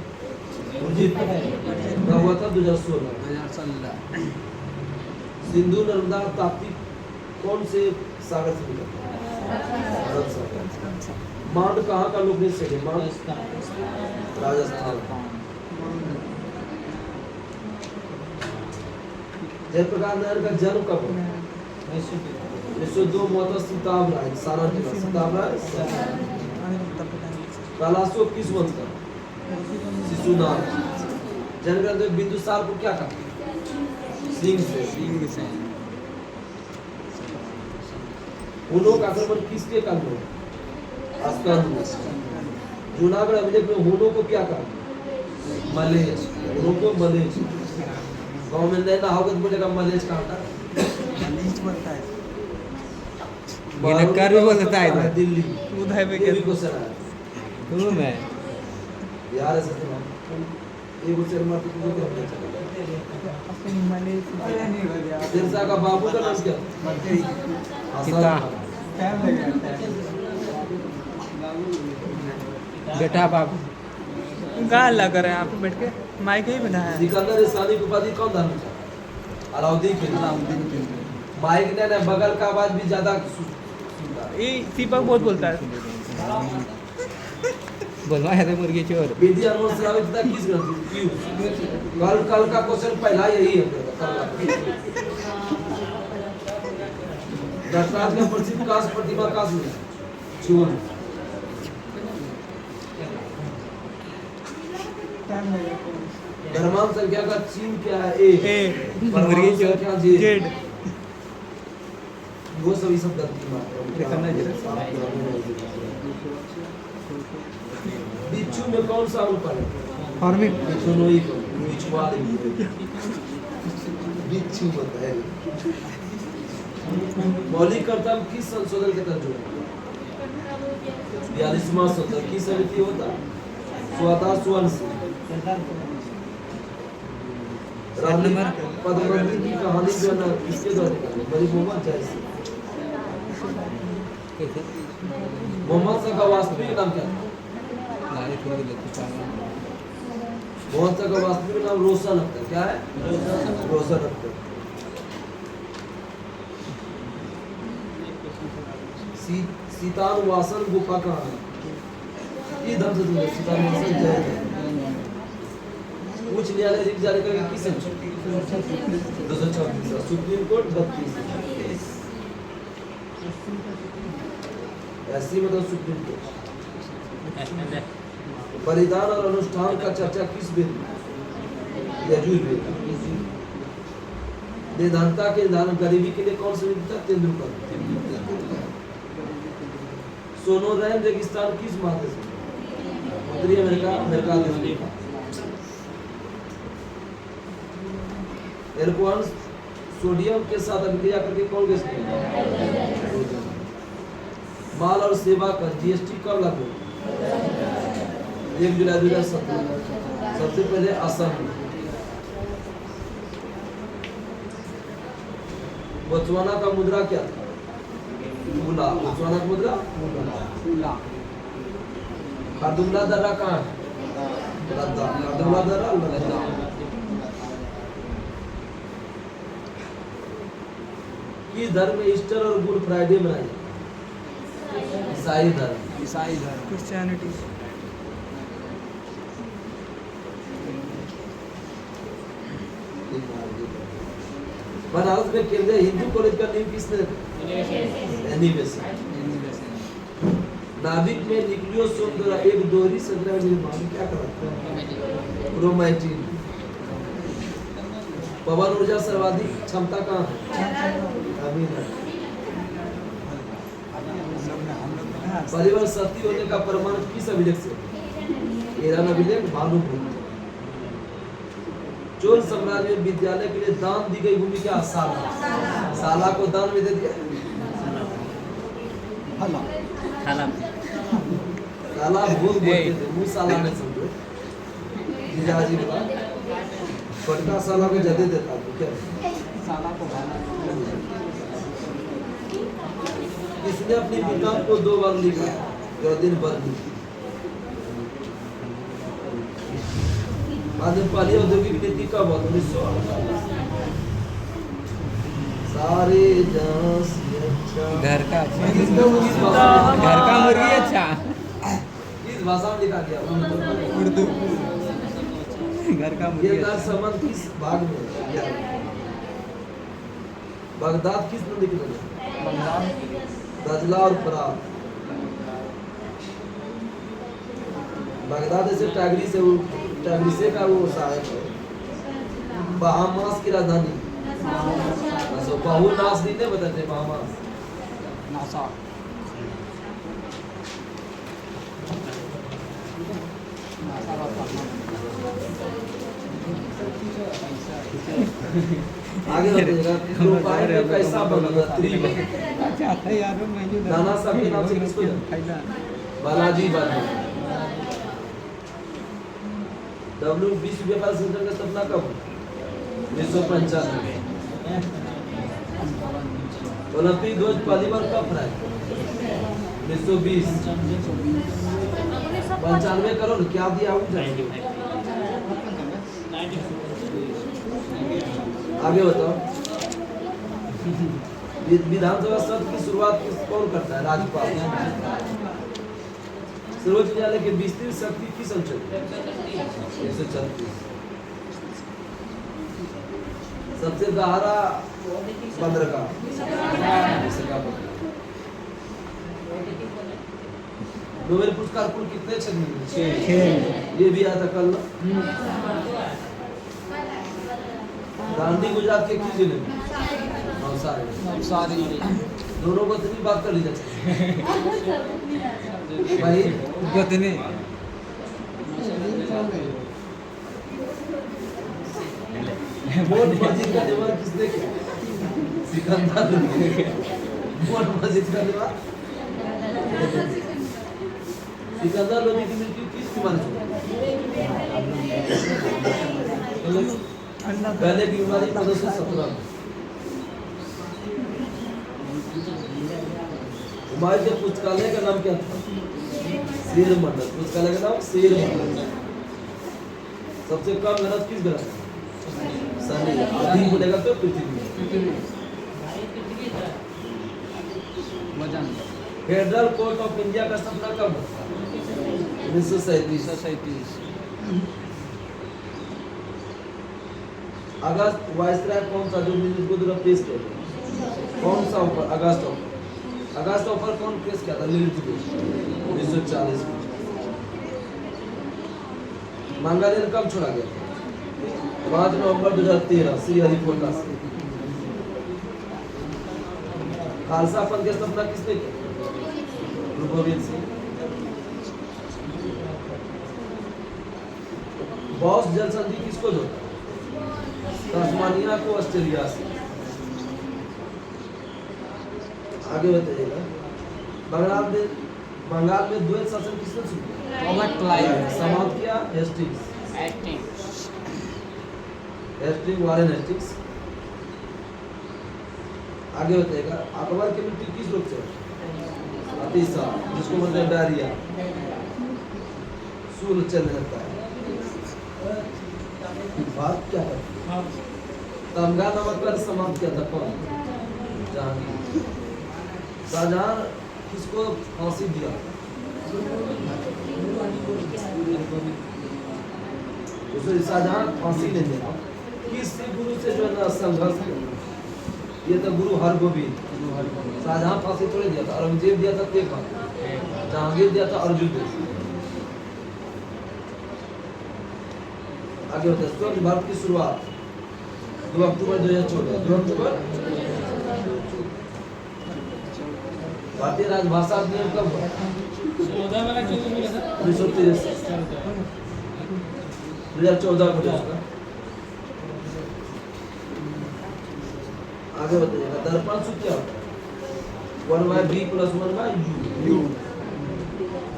उर्जित हुआ था 2016। सिंधु नर्मदा ताप्ती कौन से सागर से निकलता है? मांड कहाँ का लोकप्रिय से है? मांड राजस्थान। जयप्रकाश नारायण का जन्म कब हुआ? 1902 मोहता सीताब राय सारा जिला सीताब राय। कालासो किस वंश का? शिशुनाग। जन्म ग्रंथ में बिंदुसार को क्या कहा? सिंह से। हुनों का आक्रमण किसके काल में? अस्कंद में। जूनागढ़ अभिलेख में हुनों को क्या कहा? मलेच। हुनों को मलेच। गाँव में नैना होगा तो बोलेगा मलेच कहाँ था? मलेच बोलता है। गिनकर भी बोलता है इधर। दिल्ली। उदय में ये भी क्वेश्चन है। तुम है यार ऐसा तो ये क्वेश्चन मारते तुझे क्या पता चला? अपनी मलेच नहीं हो गया। सिरसा का बाबू का नाम क्या? सीता। टाइम लगेगा। बेटा बाबू कहाँ अल्लाह करे यहाँ पे बैठ के माइक ही बनाया है। सिकंदर इस्लामी की उपाधि कौन धारण किया? अलाउद्दीन खिलजी। माइक ने बगल का आवाज भी ज्यादा सुनता है। ये दीपक बहुत बोलता है। बोलवा है तो मुर्गी चोर। विधि अनुमान श्रावित था किस ग्रंथ में? कल का क्वेश्चन पहला यही है कल का। नटराज का प्रसिद्ध कांस्य प्रतिमा कांस्य में चूर्ण। धर्मांक संख्या का चिन्ह क्या है? ए। मुर्गी चोर संख्या जेड। जेड। वो सभी सब गलती मात्र। बिच्छू में कौन सा अंग है? फार्मिंग। बिच्छुनोई को बिच्छुआ देंगे। बिच्छू होता है। मौलिक कर्तव्य किस संशोधन के तहत जुड़ा? 42वां संशोधन किस समिति होता? स्वतः स्वर्ण से। रानी पद्मावती की कहानी जो है ना किसके द्वारा निकाली? मरी मोहम्मद जैसी। मोहम्मद शाह का वास्तविक नाम क्या था? मोहम्मद शाह का वास्तविक नाम रोशन अख्तर। क्या है? रोशन अख्तर। सीतान वासन गुफा कहाँ है? ये धर्म से जुड़े सीतान वासन जय है। उच्च न्यायालय रिट जारी करके किस सेक्शन? 236। Supreme court 32। ऐसी मतलब सुप्रीम कोर्ट। बलिदान और अनुष्ठान का चर्चा किस वेद में? यजुर्वेद। निर्धनता के निदान गरीबी के लिए कौन सा विधि था? तेंदुलकर। सोनोरैन रेगिस्तान किस महादेश में? उत्तरी अमेरिका, अमेरिका देश में। एल्कोहल सोडियम के साथ अभिक्रिया करके कौन गैस निकलता? माल और सेवा कर जीएसटी कब लागू? 1 जुलाई 2017। सबसे पहले असम में। बोत्सवाना का मुद्रा क्या था? मूला। बोत्सवाना का मुद्रा मूला। खारदुंगला दर्रा कहाँ है? लद्दाख। खारदुंगला दर्रा लद्दाख। किस धर्म में ईस्टर और गुड फ्राइडे मनाया जाता है? ईसाई धर्म। ईसाई धर्म। क्रिश्चियनिटी। बनारस में केंद्रीय हिंदू कॉलेज का नींव किसने रखा? एनिवेशन। नाभिक में न्यूक्लियोसोम द्वारा एक दोहरी संरचना निर्माण क्या कराता है? क्रोमैटिन। पवन ऊर्जा सर्वाधिक क्षमता कहाँ है? परिवार सती होने का प्रमाण किस अभिलेख से? ईरान अभिलेख भानुभूति। चोल साम्राज्य में विद्यालय के लिए दान दी गई भूमि क्या? साला। साला को दान में दे दिया। साला भूल बोलते थे, मुँह साला में समझो। जीजाजी के बाद छोटा साला को जदे देता था क्या? साला को किसने अपनी किताब को 2 बार लिखा? जो दिन भर लिखी। बाद में पहली औद्योगिक नीति कब हुआ? 1900। सारे घर का मुर्गी अच्छा। किस भाषा में लिखा गया? उर्दू। घर का ये मुर्गी दर समन किस भाग में है? बगदाद किस नदी के किनारे? दजला और फरात। बगदाद ऐसे टाग्रिसे का वो शहर है। बहामास की राजधानी बहुनास नहीं बताते बहामास। नासा। आगे बताइएगा प्रोफाइल में कैसा बना त्रिभुज। अच्छा है यार मैं जो नाना साहब के नाम से किसको जानते हैं? बालाजी बाजी। विश्व व्यापार संगठन का स्थापना कब हुई? 1995। ओलंपिक ध्वज पहली बार कब फहराया? 1920। 95 करोड़ क्या दिया? आगे बताओ। विधानसभा सत्र की शुरुआत कौन करता है? राज्यपाल। सर्वोच्च न्यायालय के 20वीं शक्ति किस अनुच्छेद? 136। सबसे गहरा बंदरगाह? नोबेल पुरस्कार कुल कितने क्षेत्र में मिले? ये भी आया था कल ना। गांधी गुजरात के किस जिले में? नवसारी। दोनों को इतनी बात कर ली जाती भाई कितने? मोट मस्जिद का निर्माण किसने किया? सिकंदर लोदी। मोट मस्जिद का निर्माण सिकंदर लोदी की मृत्यु किस बीमारी से? पहले की बीमारी 1517 में। हुमायूं के पुस्तकालय का नाम क्या था? शेर मंडल। पुस्तकालय का नाम शेर मंडल। सबसे कम मेहनत किस ग्रह में? शनि। आदि बोलेगा तो पृथ्वी। फेडरल कोर्ट ऑफ इंडिया का स्थापना कब? 1937। अगस्त वायसराय कौन सा जो बुद्ध पेश किया? कौन सा ऑफर? अगस्त ऑफर कौन पेश किया था? 1940 में। मंगालेर कब छोड़ा गया? 5 नवंबर 2013 श्री हरिकोटा से। खालसा पंथ की स्थापना किसने की? गुरु गोविंद सिंह। बॉस जल संधि किसको जोड़ता? तस्मानिया को ऑस्ट्रेलिया से। आगे बताइएगा। बंगाल में द्वैत शासन किसने शुरू किया? Robert Clive. समाप्त किया? हेस्टिंग्स। Warren Hastings. आगे बताइएगा। अकबर की मृत्यु किस रोग से? अतिसार, जिसको बोलते हैं डायरिया। सूल चलने लगता है। बात क्या है? तमगा नमक पर समाप्त किया था कौन? जहांगीर। शाहजहां किसको फांसी दिया? उसे शाहजहां फांसी नहीं दिया। किस गुरु से जो है ना संघर्ष किया? ये तो गुरु हरगोविंद। शाहजहां फांसी थोड़े दिया था। औरंगजेब दिया था तेग बहादुर। जहांगीर दिया था अर्जुन देव। आगे होता है स्वतंत्र भारत की शुरुआत 2 अक्टूबर 2014। 2 अक्टूबर। भारतीय राजभाषा अधिनियम कब हुआ? 2014 को। आगे बताइएगा। दर्पण सूत्र क्या होता है? 1/b + 1/u।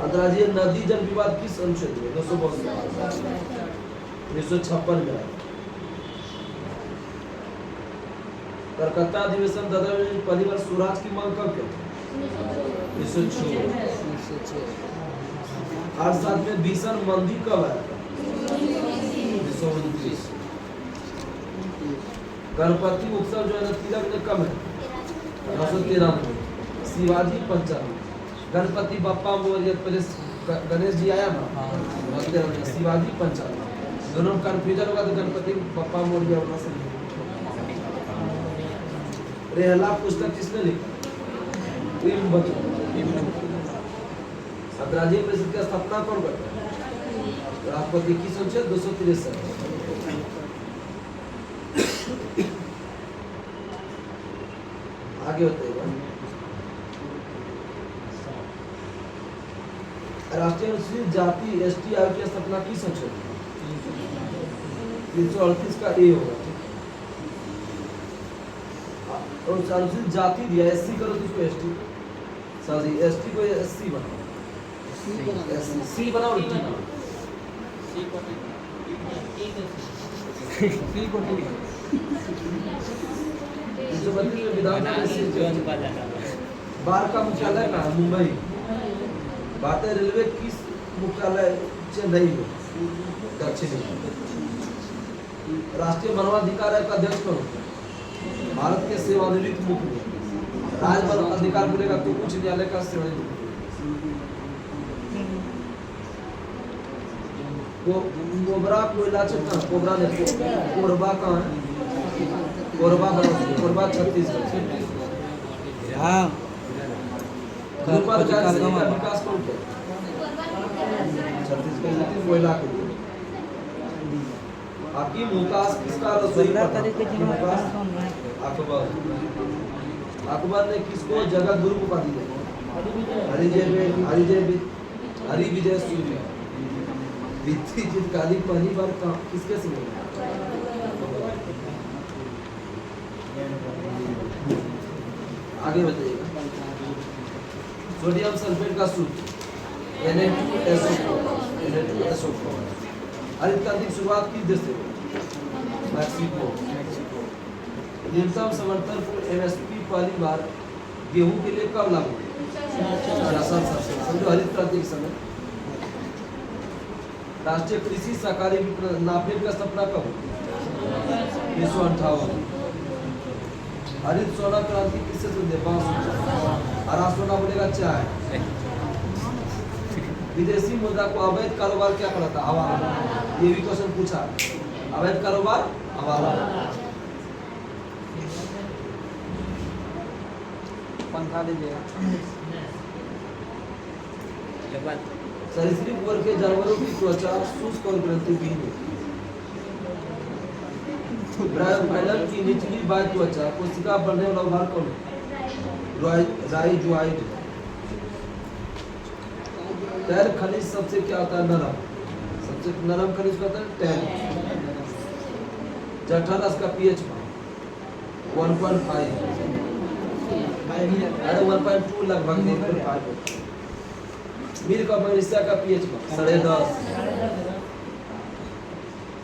अंतर्राज्यीय नदी जल विवाद किस अनुच्छेद में? 1956 में। कलकत्ता अधिवेशन दादा पहली बार स्वराज की मांग कब की? 1906। 8/7 में भीषण मंदी कब आया था? 1929। गणपति उत्सव जो है ना तिलक ने कब है? 1913 में। शिवाजी पंचायत। गणपति बप्पा मोरया पहले गणेश जी आया ना, शिवाजी पंचाल, दोनों कंफ्यूजन होगा तो गणपति पप्पा मोरिया होगा से रेहला पुस्तक किसने लिखा? Ibn Battuta. अंतर्राज्यीय परिषद की स्थापना कौन करता है? राष्ट्रपति की संख्या 263। आगे बताइएगा। राष्ट्रीय अनुसूचित जाति एसटी आयोग की स्थापना किस संशोधन 338 का ए होगा। और अनुसूचित जाति दिया एससी करो तो इसको एसटी, सॉरी एसटी को एससी बनाओ, सी बनाओ टी बनाओ। बार का मुख्यालय कहाँ? मुंबई। भारतीय रेलवे किस मुख्यालय चेन्नई में दक्षिणी। राष्ट्रीय मानवाधिकार आयोग का अध्यक्ष कौन होता है? भारत के सेवानिवृत्त मुख्य राज्य मानव अधिकार बोलेगा तो उच्च न्यायालय का सेवानिवृत्त। कोबरा कोयला चट्टान, कोबरा ने कोरबा कहाँ है? कोरबा कोरबा छत्तीसगढ़। हाँ का विकास कौन किया? छत्तीसगढ़ में कोयला के लिए। हाकिम मुमताज किसका रसोई पढ़ा? अकबर। अकबर ने किसको जगत गुरु उपाधि दी? हरि विजय सूर्य। विद्युत काली पहली बार किसके से मिला? आगे बताइएगा। सोडियम सल्फेट का सूत्र Na2SO4। हरित क्रांति की शुरुआत किस देश से हुई? मैक्सिको। न्यूनतम समर्थन मूल्य एमएसपी पहली बार गेहूं के लिए कब लागू हुई? समझो हरित क्रांति के समय। राष्ट्रीय कृषि सहकारी विपणन नाफेड का स्थापना कब हुई? 1958। हरित सोना क्रांति किससे सुनते? हरा सोना बोलेगा चाय। विदेशी मुद्रा को अवैध कारोबार क्या कहलाता है? हवाला। ये भी क्वेश्चन पूछा। अवैध कारोबार हवाला। पंखा दीजिएगा। सरीसृप वर्ग के जानवरों की त्वचा शुष्क और ग्रंथिहीन होती है। ब्रायोफाइलम की निचली बाह्य त्वचा कोशिका बढ़ने वाला भाग कौन है? राइजोइड। तैल खनिज सबसे क्या होता है? नरम। सबसे नरम खनिज क्या होता है? तैल। जठर रस का पीएच 1.5 अरे 1.2 लगभग 1.5। मिल्क और मवेशिया का पीएच 10.5।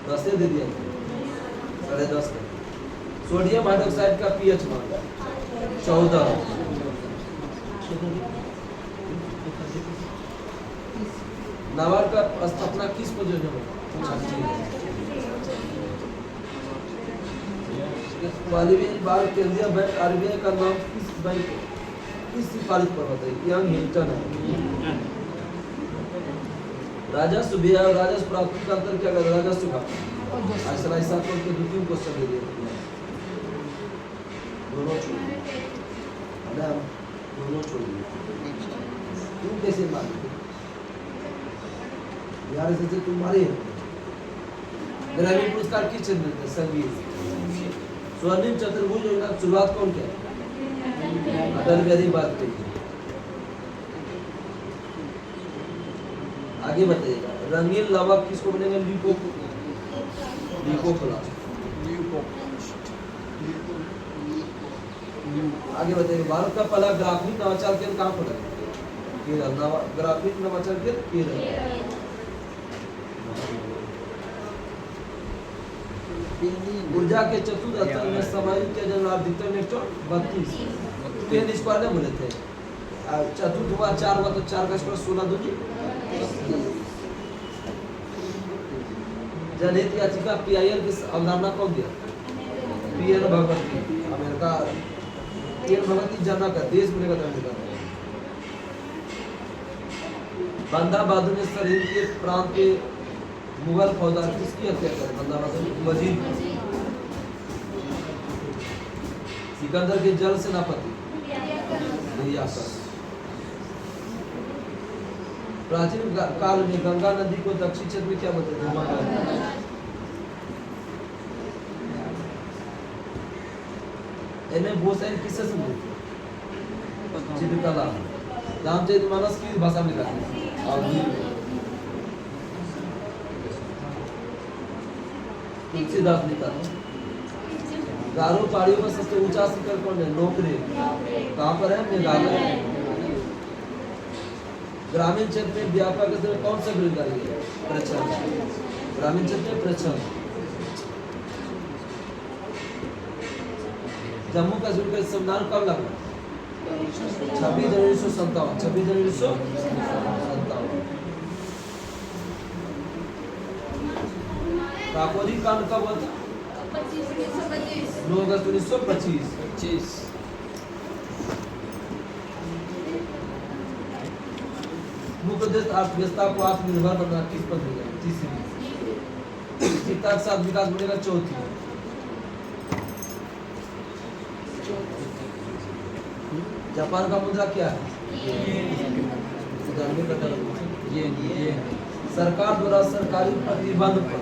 10 दे दिया 10.5 का। सोडियम हाइड्रोक्साइड का पीएच 14। नाबार्ड का स्थापना किस योजना में? पहली बार केंद्रीय बैंक आरबीआई का नाम किस बैंक किस सिफारिश पर होता है? यंग हिल्टन है। राजस्व व्यय और राजस्व प्राप्ति का अंतर क्या है? राजस्व का ऐसा करके द्वितीय क्वेश्चन दे दिया दोनों छोड़ दिए। तुम कैसे मानते यार? ऐसे तुम्हारे ग्रामीण पुरस्कार किस क्षेत्र में? संगीत। स्वर्णिम चतुर्भुज योजना की शुरुआत कौन किया? अटल बिहारी वाजपेयी। आगे बताइएगा। रंगीन लवक किसको बनेगा? ल्यूकोप्लास्ट। आगे बताइए। भारत का पहला ग्राफिक नवाचार केंद्र कहाँ पर है? केरल। ग्राफिक नवाचार केंद्र केरल। ऊर्जा के चतुर्थ स्तर में समाहित किया जाने वाला अधिकतम इलेक्ट्रॉन 32 स्क्वायर में बोले थे। चतुर्थ हुआ 4 हुआ तो 4 का स्क्वायर 16 दूनी। जनहित याचिका पीआईएल की अवधारणा कौन दिया? PN Bhagwati. America PN Bhagwati जनक है। देश बोलेगा तो अमेरिका। बंदा बहादुर ने शरीर के प्रांत के मुगल फौजदार किसकी हत्या कर? बंदा बहादुर वजीर। सिकंदर के जल सेनापति लियाकत। प्राचीन काल में गंगा नदी को दक्षिण क्षेत्र में क्या बोलते थे? इन्हें बहुत सारी किस्से सुनते थे। चित्रकला रामचरितमानस की भाषा में लिखा है और तुलसीदास लिखा था। गारो पहाड़ियों का सबसे ऊंचा शिखर कौन है? नोकरे। कहाँ पर है? मेघालय। ग्रामीण क्षेत्र में व्यापक स्तर में कौन सा बेरोजगारी है? प्रच्छन्न। ग्रामीण क्षेत्र में प्रच्छन्न। जम्मू कश्मीर का संविधान कब लगा? 26 जनवरी 1957। 26 जनवरी 1957। काकोरी कांड कब हुआ था? 9 अगस्त 1925। मुख्य उद्देश्य अर्थव्यवस्था को आत्मनिर्भर बनाना किस पर मिलेगा? तीसरी। स्थिरता के साथ विकास बढ़ेगा। चौथी। जापान का मुद्रा क्या है? ये सरकार द्वारा सरकारी प्रतिबंध पर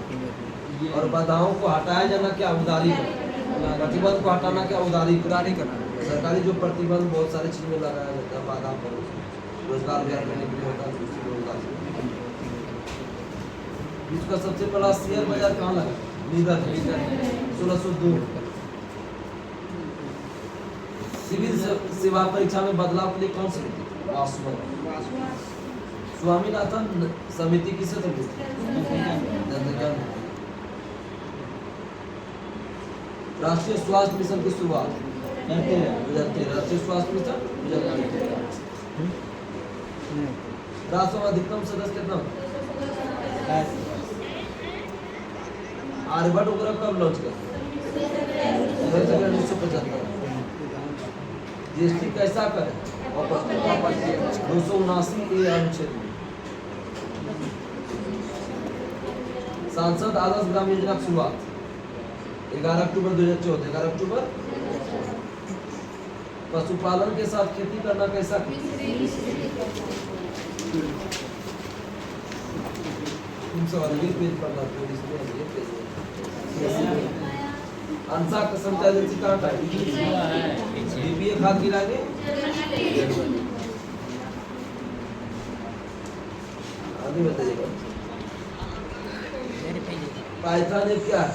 और बाधाओं को हटाया जाना क्या? उदारी। प्रतिबंध को हटाना क्या? उदारी करना। सरकारी जो प्रतिबंध बहुत सारे चीज में लगाया जाता है, बाधा पर रोजगार करने के लिए होता है। विश्व का सबसे बड़ा शेयर बाजार कहाँ लगा? नीदर 1602। सिविल सेवा परीक्षा में बदलाव के लिए कौन सी नीति? स्वामीनाथन समिति किसे तो राष्ट्रीय स्वास्थ्य मिशन की शुरुआत 2013। राष्ट्रीय स्वास्थ्य मिशन 2013। राष्ट्र में अधिकतम सदस्य कितना? आर्यभट्ट उपग्रह कब लॉन्च किया? 1975। जीएसटी कैसा करें? 279A अनुच्छेद में। सांसद आदर्श ग्राम योजना की शुरुआत 11 अक्टूबर 2014। 11 अक्टूबर। पशुपालन के साथ खेती करना कैसा? तुम सवाल ये पेज पर लाते हो, इसमें ये पेज अंसा का संचालन से कहाँ है? डीपीए खाद गिराएंगे। आगे बताइएगा। पाइथन एक क्या है?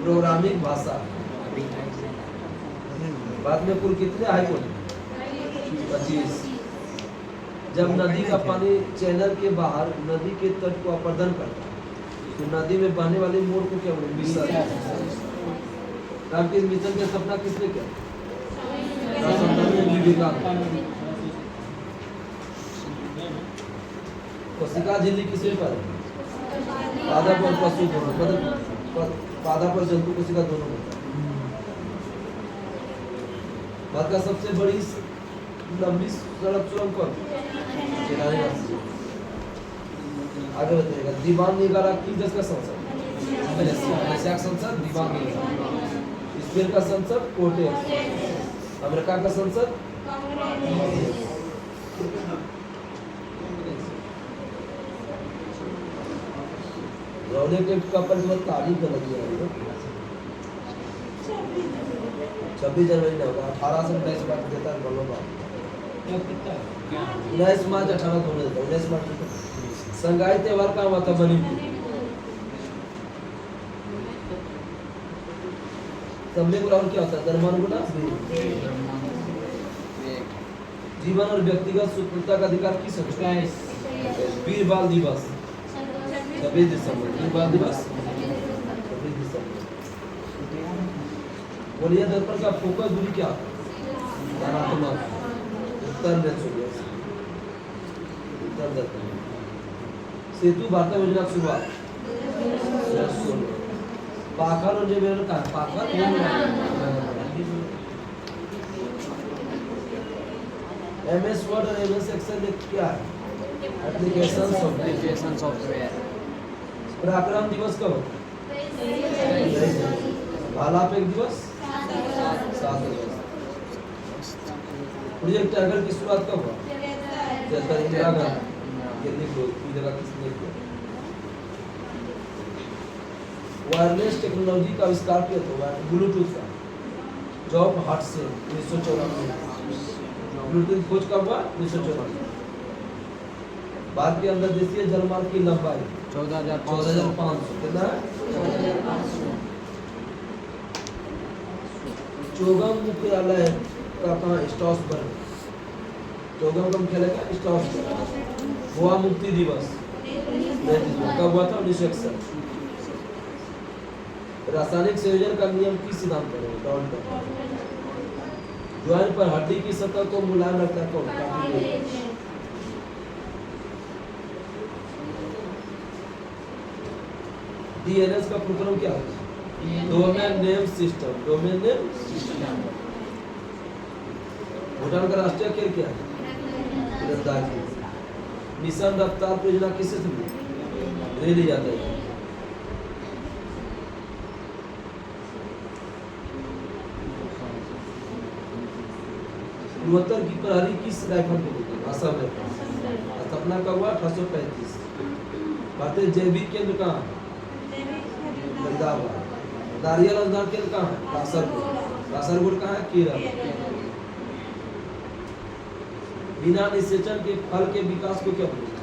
प्रोग्रामिंग भाषा। बाद में कुल कितने हाईकोर्ट? 25। जब नदी का पानी चैनल के बाहर नदी के तट को अपर्दन करता है तो नदी में बहने वाले मोड़ को क्या बोलते? मिशन। रामकृष्ण मिशन की स्थापना किसने किया? कोशिका झिल्ली किसने पर? पादप और पशु दोनों, मतलब पादप और जंतु कोशिका दोनों होता है। भारत का सबसे बड़ी लंबी सड़क सुरंग कौन? आगे बताइएगा। दीवान निगारा किस देश का संसद? मलेशिया का संसद दीवान निगारा। स्पेन का संसद कोर्टेस। अमेरिका का संसद रौनक एक्ट का परिवर्तन तारीख गलत है। 26 जनवरी नहीं होगा। 1829 बात देता है बोलो बात। 19 मार्च 18 होने देता। 19 मार्च संगाई त्योहार का हुआ था मणिपुर। सम्मेलन ग्राउंड क्या होता है? धर्मानुगुणा। जीवन और व्यक्तिगत स्वतंत्रता का अधिकार किस है? वीर बाल दिवस 26 दिसंबर। वीर बाल दिवस 26 दिसंबर। वरीय दर्पण का फोकस दूरी क्या? धनात्मक। उत्तर दर्पण। सेतु भारत योजना की शुरुआत 2016। पाखर और जेबेर का पाखर MS वर्ड और MS एक्सेल क्या है? Application software. Application software. पराक्रम दिवस कब होता है? भाला फेंक दिवस 7 अगस्त। प्रोजेक्ट टाइगर की शुरुआत कब हुआ? जैसा इंदिरा गांधी। ये लिख दो, ये जगह किसने किया? वायरलेस टेक्नोलॉजी का आविष्कार किया था ब्लूटूथ का, जॉब हट से 1994। ब्लूटूथ खोज कब हुआ? 1994। भारत के अंदर देशीय जलमार्ग की लंबाई 14,500। कितना है? चौगम मुख्यालय का कहाँ? स्ट्रासबर्ग। चौगम का मुख्यालय का स्ट्रासबर्ग। गोवा मुक्ति दिवस कब हुआ था? 1961। रासायनिक संयोजन का नियम किस सिद्धांत पर है? डाल्टन। ज्वाइन पर हड्डी की सतह को मुलायम रखता है कौन? डीएनएस का प्रोग्राम क्या है? Domain name system. Domain name system. Bhutan का राष्ट्रीय खेल क्या है? तीरंदाजी। मिशन रफ्तार परियोजना किससे शुरू? रेल यातायात। पूर्वोत्तर की प्रहरी किस राइफल को बोलते हैं? असम राइफल। स्थापना कब हुआ? 1835। भारतीय जैविक केंद्र कहाँ? फरीदाबाद। नारियल अनुदान केंद्र कहाँ है? कासरगोड। कासरगोड कहाँ है? केरल। बिना निषेचन के फल के विकास को क्या बोलते हैं?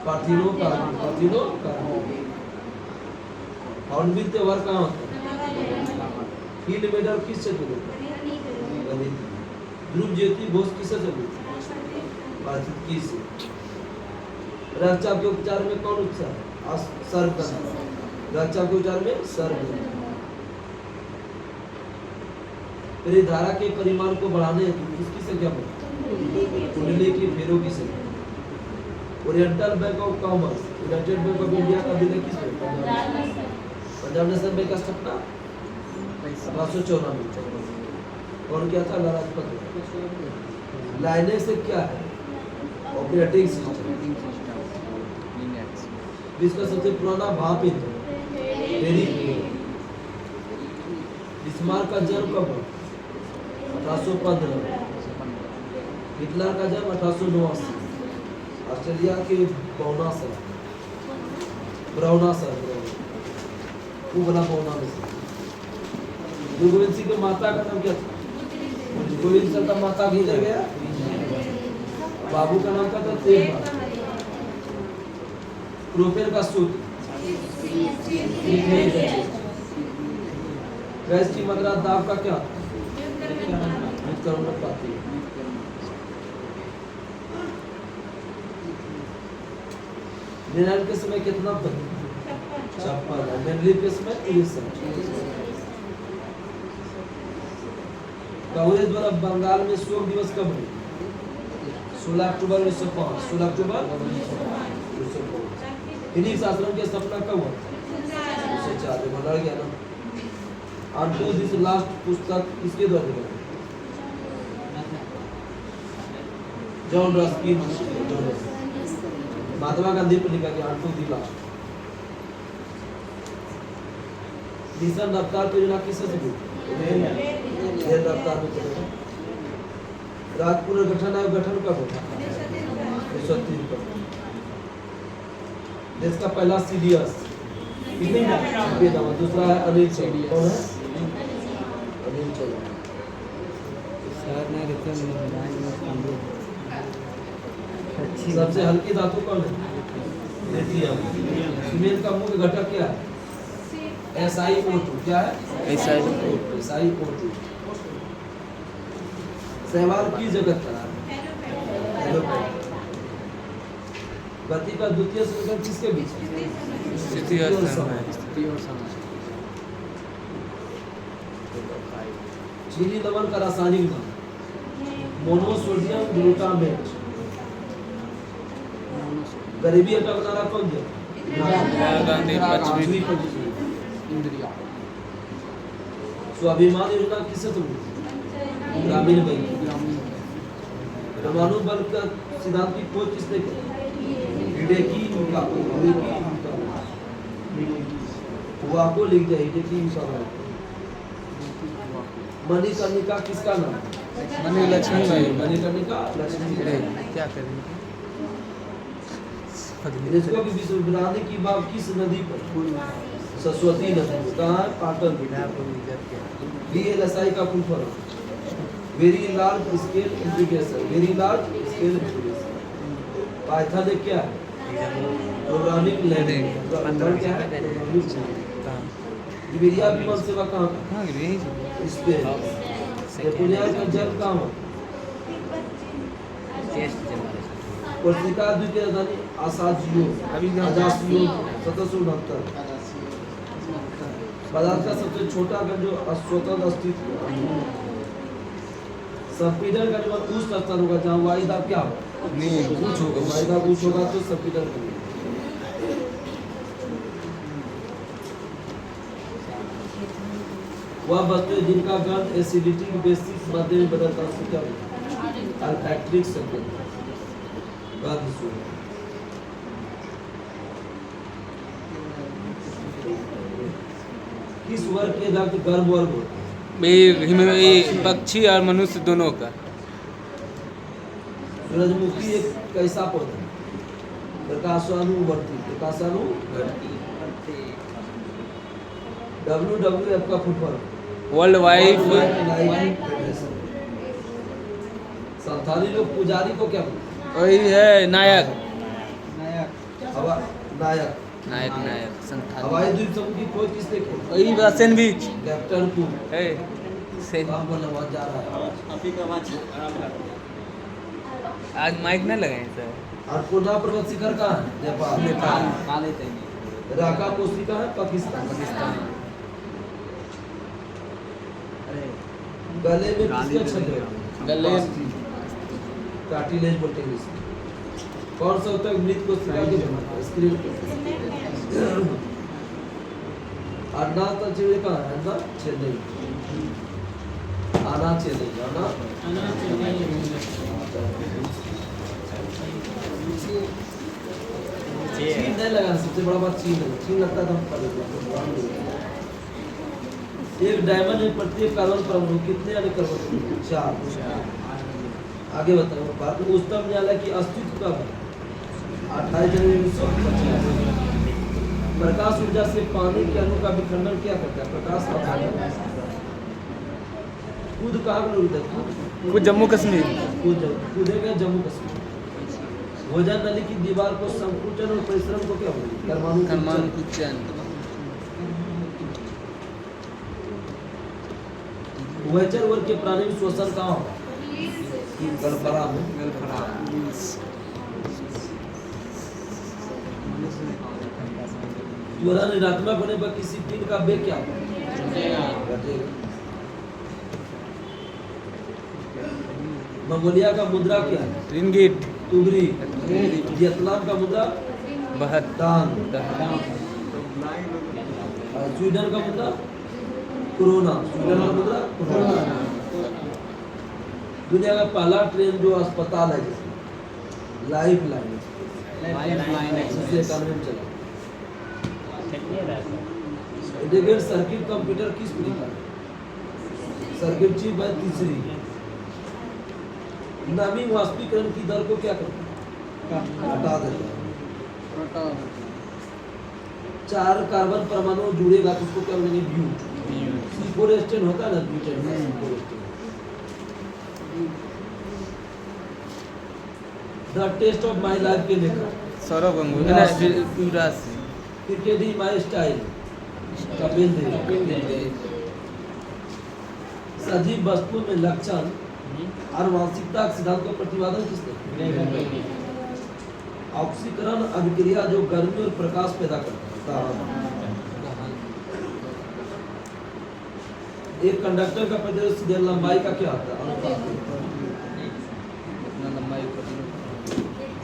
पार्थिनोकार्पी। पार्थिनोकार्पी। हॉर्नबिल त्योहार कहाँ होता है? फील्ड मेडल किस क्षेत्र में होता है? गणित। ध्रुव ज्योति घोष किससे चली? पारिस्थितिकी से। रक्षा के उपचार में कौन उपचार? सर्व करना। रक्षा के उपचार में सर्व। धारा के परिमाण को बढ़ाने हेतु किसकी संख्या बढ़े? कुंडली की फेरों की संख्या। Oriental bank of commerce, United bank of India का विलय किस में? पंजाब नेशनल बैंक का स्थापना 1894। कौन किया था? लालाजपत राय। लाइनेक्स क्या है? Operating system. विश्व का सबसे पुराना भाप इंजन बिस्मार्क का जन्म कब हुआ? 1815। हिटलर का जन्म 1889। ऑस्ट्रेलिया के ब्राउना सर वो बना बौना में से। गुरु गोविंद सिंह की माता का नाम क्या था? गोविंद सिंह का माता किधर गया? बाबू का नाम क्या था? तेज बहादुर। प्रोपेन का सूत्र गैस की मात्रा दाब का क्या? पाती। निर्णय के समय कितना? 56। मेनली के समय 30। कांग्रेस द्वारा बंगाल में शोक दिवस कब है? 16 अक्टूबर 1905। 16 अक्टूबर 1905। फिनिक्स आश्रम की स्थापना कब हुआ? 1904। बदल गया ना। ऑन टू दिस लास्ट पुस्तक किसके द्वारा लिखा? John Ruskin. महात्मा गांधी पर लिखा गया on to the last. Mission रफ्तार परियोजना किससे शुरू? रेल रफ्तार में चलेगा। राज्य पुनर्गठन आयोग गठन कब होगा? 1973। देश का पहला सीडीएस दूसरा है अनिल चौधरी। कौन है? अनिल चौधरी। सबसे हल्की धातु कौन है? लिथियम। सीमेंट का मुख्य घटक क्या है? SiO2। क्या है? SiO2। सहवाल की जगत का गति का द्वितीय समीकरण किसके बीच? स्थिति और समय। चीनी लवण का रासायनिक नाम? Monosodium glutamate. गरीबी हटाना कौन दिया? इंद्रिया। स्वाभिमान योजना किससे शुरू? ग्रामीण बैंक। परमाणु बल का सिद्धांत की खोज किसने की? हिडेकी वाको लिख दिया हिडेकी मणिकर्णिका किसका नाम? मणि लक्ष्मी भाई मणिकर्णिका लक्ष्मी क्या करेंगे इसको भी विश्व बनाने की बात किस नदी पर? सरस्वती नदी। कहाँ है? पाटन। VLSI का full form very large scale integration. Very large scale integration. Python एक क्या है? Programming language. क्या है? लिबेरिया विमान सेवा कहाँ पर? इस पे नेपोलियन का जन्म कहाँ हुआ? कोर्सिका द्वीप की राजधानी आजासियो 1769। पदार्थ का सबसे छोटा कण जो स्वतंत्र अस्तित्व संपीड़न का जो उच्च स्तर होगा जहाँ वायु दाब क्या होगा? उच्च होगा। वायु दाब उच्च होगा तो संपीड़न होगा। वह वस्तु जिनका गंध एसिडिटी की बेसिक मात्रा में बदलता है उसको क्या बोलते हैं? अल्फैक्टिक संकेत। किस वर्ग के रक्त गर्भ वर्ग होता है? ये पक्षी और मनुष्य दोनों का। सूरजमुखी एक कैसा पौधा है? प्रकाशानुवर्ती। प्रकाशानुवर्ती। WWF का full form? World wide federation. Santhali लोग पुजारी को क्या बोलते हैं? वही है नायक हवा नायक। नायक नायक संथाली। हवाई द्वीप समूह की खोज किसने की? वही सैंडविच कैप्टन कुक। है कहाँ बोलने आवाज जा रहा है? आज माइक ना लगाए सर। और पूर्णा पर्वत शिखर कहाँ है? नेपाल। राका कोसी कहाँ है? पाकिस्तान। गले में किसका छल्ले? गले कार्टिलेज बोलते हैं इसे। कौन सा होता है मृत कोशिका के स्क्रीन पे? अन्ना तंत्रिका कहाँ है? अन्ना चेन्नई। आना चेन्नई। आना चीन नहीं लगा। सबसे बड़ा बात चीन है। चीन लगता था हम पढ़े थे। एक डायमंड में प्रत्येक कार्बन परमाणु कितने अणु कार्बन? 4। आगे बताओ। भारत में उच्चतम न्यायालय की अस्तित्व कब है? 28 जनवरी 1950। प्रकाश ऊर्जा से पानी के अणु का विखंडन क्या करता है? प्रकाश खुद कहाँ पर उड़ता है? वो जम्मू कश्मीर कूदेगा जम्मू कश्मीर। भोजन नली की दीवार को संकुचन और परिश्रम को क्या बोलते हैं? करमान कुचन। उभयचर वर्ग के प्राणी में श्वसन कहाँ होगा? गलफरा में। त्वरण ऋणात्मक होने पर किसी पिंड का वेग क्या होगा? घटेगा। मंगोलिया का मुद्रा क्या है? रिंगिट तुगरी। वियतनाम का मुद्रा? बहत्तर। स्वीडन का मुद्रा? कोरोना। स्वीडन का मुद्रा? कोरोना। दुनिया का पहला ट्रेन जो अस्पताल है जिसमें लाइफ लाइन जिससे कानून चला। इंटीग्रेटेड सर्किट कंप्यूटर किस प्रकार? सर्किट चिप है तीसरी। नमी वाष्पीकरण की दर को क्या करता है? हटा देता है। 4 कार्बन परमाणु जुड़ेगा तो उसको क्या बोलेंगे? ब्यूट। C4H10 होता है ना butane. The test of my life के लेकर Saurabh Ganguly Yuvraj Singh. Cricket is my style Kapil Dev. सजीव वस्तु में लक्षण और मानसिकता के सिद्धांत को प्रतिपादन किसने? ऑक्सीकरण अभिक्रिया जो गर्मी और प्रकाश पैदा करता है। एक कंडक्टर का प्रतिरोध सीधे लंबाई का क्या होता है?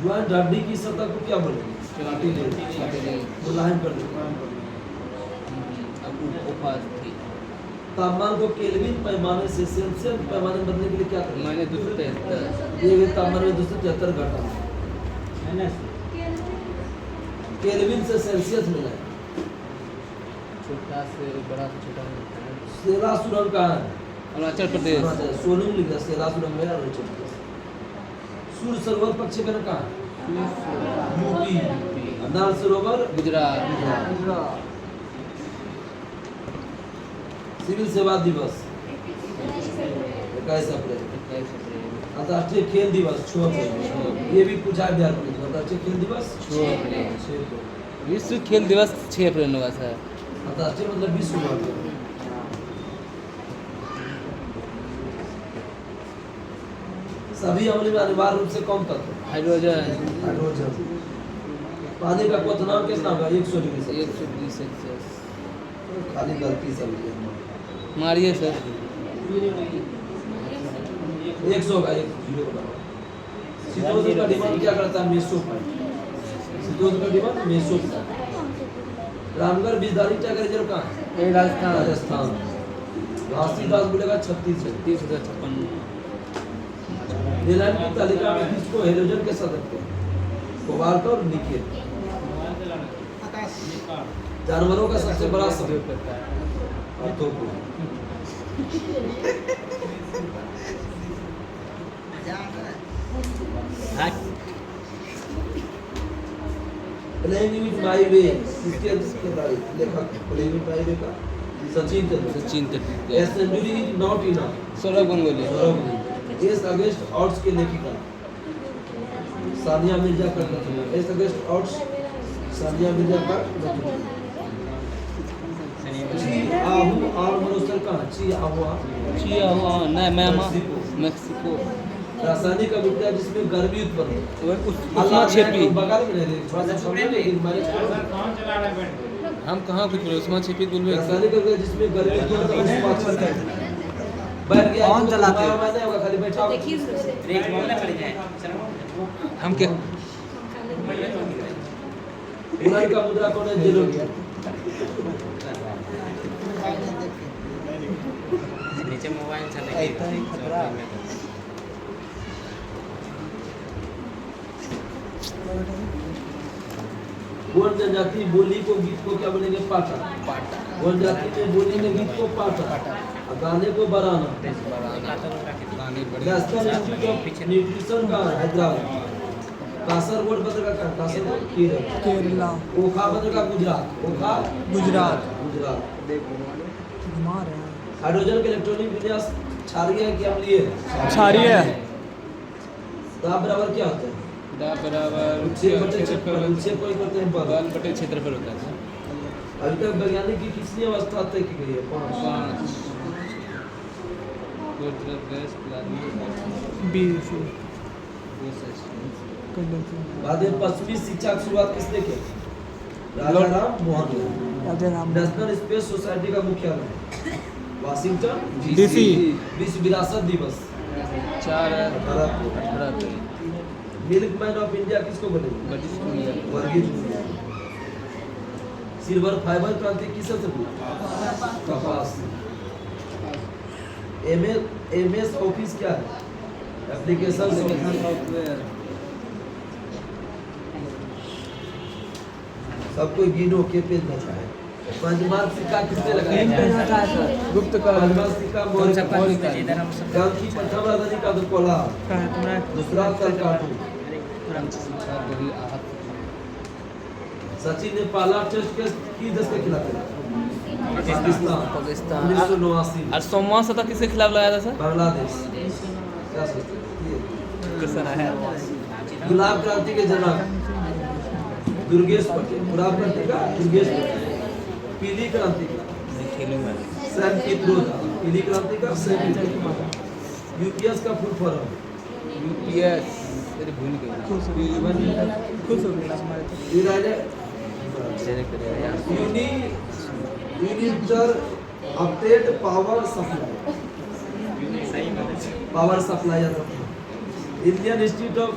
ज्वाइंट हड्डी की सतह को क्या बोलेंगे? मुलायम कर देंगे। तापमान को केल्विन पैमाने से सेल्सियस पैमाने में बदलने के लिए क्या करें? मैंने 273 ये भी तापमान में 273 घटा केल्विन से सेल्सियस मिला है। छोटा से बड़ा से छोटा सेलासुरम कहाँ है? अरुणाचल प्रदेश सोनम लिखा सेलासुरम में अरुणाचल प्रदेश। सूर्य सरोवर पश्चिम में कहाँ है? यूपी। नाल सरोवर गुजरात सिविल सेवा दिवस 21 अप्रैल। अंतर्राष्ट्रीय खेल दिवस 6 अप्रैल। ये भी पूछा बिहार पुलिस में। अंतर्राष्ट्रीय खेल दिवस 6 अप्रैल 6 अप्रैल। विश्व खेल दिवस 6 अप्रैल होगा सर। अंतर्राष्ट्रीय मतलब विश्व भर में। सभी अम्ल में अनिवार्य रूप से कौन तत्व? Hydrogen hydrogen. पानी का क्वथनांक कितना होगा? 100 डिग्री से 120 सेल्सियस। खाली गलती सब मारिए सर 100 का 1 जीरो का। शीतोष्ण का डिमांड क्या करता है? मेसोफाइट। शीतोष्ण का डिमांड मेसोफाइट। रामगढ़ बीजधारी टाइगर रिजर्व कहाँ है? राजस्थान। घासीदास बोलेगा छत्तीसगढ़। 30,056 नीलैंड की तालिका में किसको हेलोजन के साथ रखते हैं? कोबाल्ट और निकेल। जानवरों का सबसे बड़ा समूह arthropod. Playing with my way किसके लेखक? प्लेइंग विद माय वे का Sachin Tendulkar. Sachin Tendulkar. A century is not enough. Saurav Ganguly. Ace against odds के लेखिका सानिया मिर्जा का कथन। Ace against odds Sania Mirza का कथन। ची आहू और मनुष्य का ची आहू मैमा मेक्सिको। रासायनिक अभिक्रिया जिसमें गर्मी उत्पन्न हो। उष्मा क्षेपी। बगल में नहीं थोड़ा सा छोड़ दे हमारे हम कहाँ कुछ बोले उष्मा क्षेपी बोलबे। रासायनिक अभिक्रिया जिसमें गर्मी उत्पन्न हो उष्मा क्षेपी। बैठ गया कौन चलाते हैं? मैंने होगा खाली बैठा हो। ब्रेक मारना पड़ जाए हम क्या उड़न का मुद्रा कौन है? जेलो गया नीचे मोबाइल चल रही है गोंड जनजाति बोली को गीत को क्या बोलेंगे? पाटा। गोंड जाति में बोली में गीत को पाटा और गाने को बराना। नेशनल इंस्टीट्यूट ऑफ न्यूट्रिशन का हैदराबाद। कासरगोड बंदर का कहाँ? कासरगोड केरला। ओखा बंदर का गुजरात। ओखा गुजरात। हाइड्रोजन के इलेक्ट्रॉनिक विन्यास क्षारीय है कि अम्लीय है? क्षारीय है। दाब बराबर क्या होता है? दाब बराबर क्षेत्रफल कोई करते हैं बल। बल बटे क्षेत्रफल होता है। अभी तक वैज्ञानिक की कितनी अवस्था तय की गई है? 5 बाद में पश्चिमी शिक्षा की शुरुआत किसने की? Rajaram Mohan Roy. National space society का मुख्यालय वाशिंगटन डीसी। विश्व विरासत दिवस 4/18 मिल्क मैन ऑफ इंडिया किसको बोलेंगे? वर्गीज कुरियन। सिल्वर फाइबर क्रांति किससे हुई? कपास। एमएस ऑफिस क्या है? Application software. सबको गिनो के पेज बचा है। पंचमार्ग सिक्का किसने लगाया? गुप्त का पंचमार्ग सिक्का मौर्य का। गांधी प्रथम राजधानी का कोलार। दूसरा तलकाटू। सचिन ने पहला टेस्ट किस देश के खिलाफ खेला? पाकिस्तान। 1989। और सोमवार शतक किसके खिलाफ लगाया था सर? बांग्लादेश। क्या सोचते हैं? गुलाब क्रांति के जनक दुर्गेश पटेल। गुलाब क्रांति का दुर्गेश पटेल। पीली क्रांति का सैम कित्रोदा। पीली क्रांति का सैम कित्रोदा। यूपीएस का फुल फॉर्म? यूपीएस अरे भूल गए। खुश हो गया हमारे uninterrupted power supply. Power supply Indian Institute of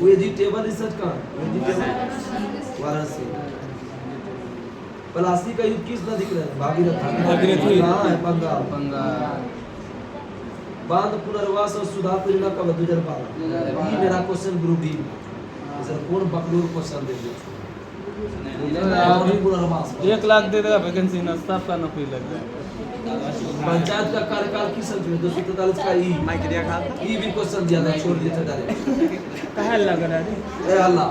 Vegetable Research कहाँ? वेजिटेबल वाराणसी। पलासी का युग किस नदी का है? भागीरथी। भागीरथी। कहाँ है? बंगाल। बंगाल। बांध पुनर्वास और सुधार परियोजना कब 2012। ये मेरा क्वेश्चन ग्रुप डी सर कौन बकलोर क्वेश्चन दे दे बांध पुनर्वास 1 लाख दे देगा वैकेंसी ना स्टाफ का नौकरी लग जाए। पंचायत का कार्यकाल किस संख्या में 243 का ई माइक दिया खा ई भी क्वेश्चन दिया था छोड़ दिया था डायरेक्ट कहाँ लग रहा है ए अल्लाह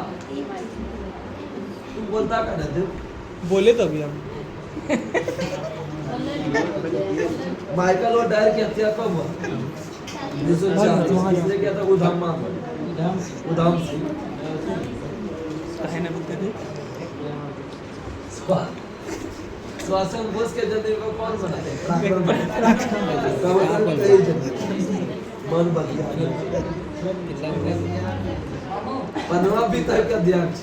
तू बोलता का नहीं बोले तो अभी हम माइकल और डायर की हत्या कब हुआ 1904 किसने किया था उधाम सिंह कहे ना बोलते थे श्वासन बोस के जन्म को कौन बनाते मन बदलिया पनवा भी तय का अध्यक्ष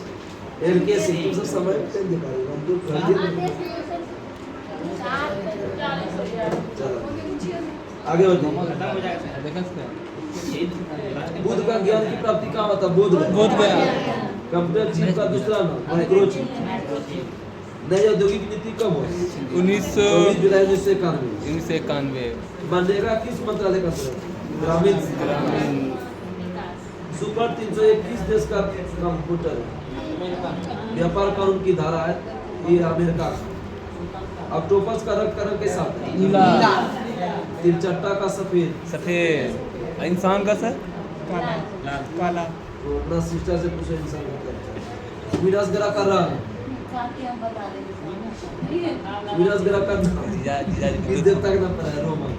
एलके सिंह तुम सब समय पे दिखाई हम तो कर दिए चलो आगे बढ़ते देखा इसका बुद्ध का ज्ञान की प्राप्ति कहाँ होता बोध गया कंप्यूटर चिप का दूसरा नाम माइक्रोचिप नई औद्योगिक नीति कब हुई 1991 जुलाई 1991 मनरेगा किस मंत्रालय का ग्रामीण सुपर 321 देश का कंप्यूटर है व्यापार कानून की धारा है ये अमेरिका ऑक्टोपस का रंग कैसा नीला तिरचट्टा का सफेद इंसान का सर काला काला अपना सिस्टर से पूछो इंसान का विनाश ग्रह का रंग विनाश ग्रह का किस देवता का नाम पता है रोमन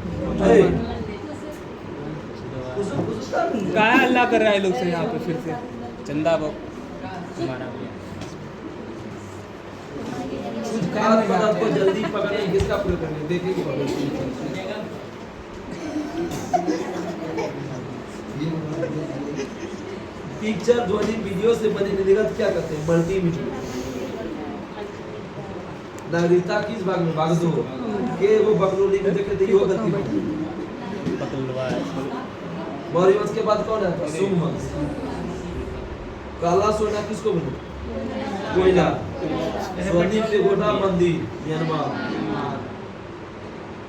क्या अल्लाह कर रहा है लोग से यहाँ पे फिर से चंदा बो कुछ खास पदार्थ को जल्दी पकड़ने किसका प्रयोग करेंगे देखेंगे पिक्चर ध्वनि वीडियो से बने निर्गत क्या कहते हैं मल्टीमीडिया नागरिकता किस भाग में भाग 2 के वो बकलोली में देखे थे यो गति मौर्य वंश के बाद कौन है शुंग वंश काला सोना किसको बने कोयला स्वर्णिम पेगोडा मंदिर म्यांमार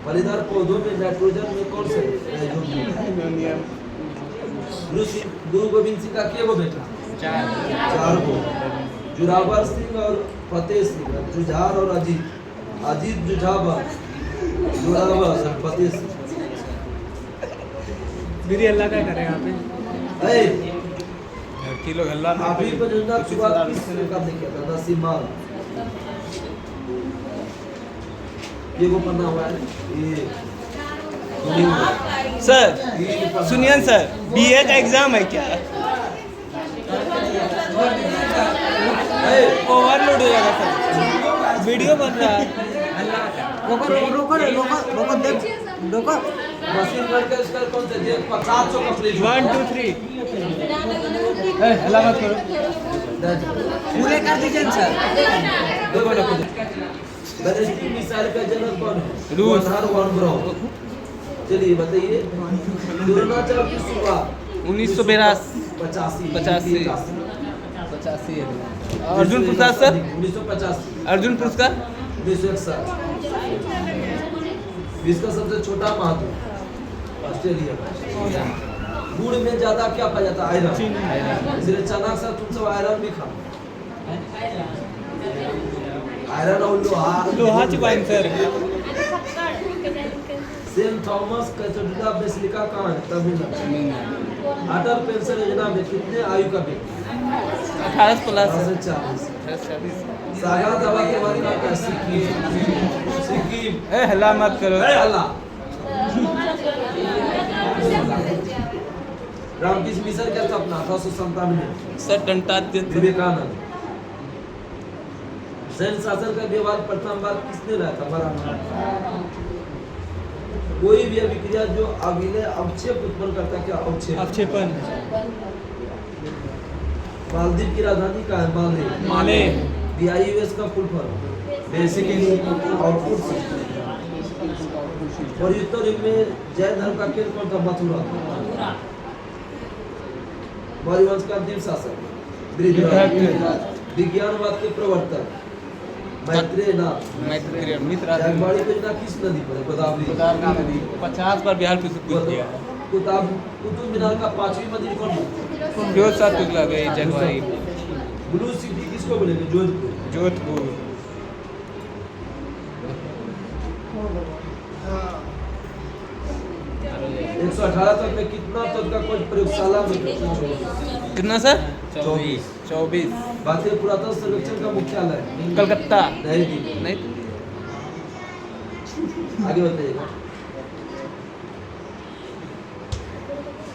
फलीदार पौधों में नाइट्रोजन में कौन से नाइट्रोजन गुरु गोविंद सिंह का के वो बेटा 4 गो जुरावर सिंह और फतेह सिंह जुझार और अजीत जुझावर जुरावर और फतेह सिंह दीदी अल्लाह क्या करे यहाँ पे ए किलो हल्ला अभी परियोजना की शुरुआत किस सरकार ने किया था नसीमाल ये वो पन्ना हुआ है ये सर सुनिए सर बीए का एग्जाम है क्या ओवरलोड हो जाएगा सर वीडियो बन रहा है रोको देख रोको मशीन वर्क का इसका कौन सा जे 500 का प्लेट 1 2 3 ए हल्ला मत करो पूरे कर दीजिए सर बैलिस्टिक मिसाइल का जनक कौन है रूस। वनहर वन ब्राउन चलिए बताइए द्रोणाचार्य की शुरुआत 1982 85 अर्जुन प्रसाद सर 1985 अर्जुन पुरस्कार 1961 विश्व का सबसे छोटा महाद्वीप ऑस्ट्रेलिया गुड़ में ज्यादा क्या पाया जाता है आयरन इसलिए चना के साथ तुम सब आयरन भी खाओ आयरन और लोहा चुपाइन sir saint Thomas cathedral basilica कहाँ है तमिलनाडु अटल पेंशन योजना में कितने आयु का व्यक्ति 18 प्लस 40 सागर दवा के बाद का क्या सिक्किम ए हल्ला मत करो अल्लाह रामकृष्ण मिशन क्या था अपना 1897 सर डंटा विवेकानंद सैन्य शासन का व्यवहार प्रथम बार किसने लाया था बड़ा कोई भी अभिक्रिया जो अभिनय अवक्षेप उत्पन्न करता है क्या अवक्षेप अवक्षेपन मालदीव की राजधानी कहाँ है माले BIUS का फुल फॉर्म बेसिकली आउटपुट और उत्तर युग में जैन धर्म का केंद्र कौन था मथुरा मौर्य वंश का अंतिम शासक विज्ञानवाद के प्रवर्तक मैत्रेयनाथ मैत्रेय मित्र जागवाड़ी योजना किस नदी पर है? गोदावरी। गोदावरी नदी 50 बार बिहार पे पूछ दिया है। कुतुब मीनार का 5वीं मंजिल कौन है? फिरोज शाह तुगलक गई जगवाई ब्लू सिटी किसको बोलेंगे? जोधपुर। जोधपुर 118 तक में कितना तक का कोई प्रयोगशाला में? कितना सर? 24। 24 भारतीय पुरातत्व सर्वेक्षण का मुख्यालय कलकत्ता नई दिल्ली। नहीं आगे बताइएगा।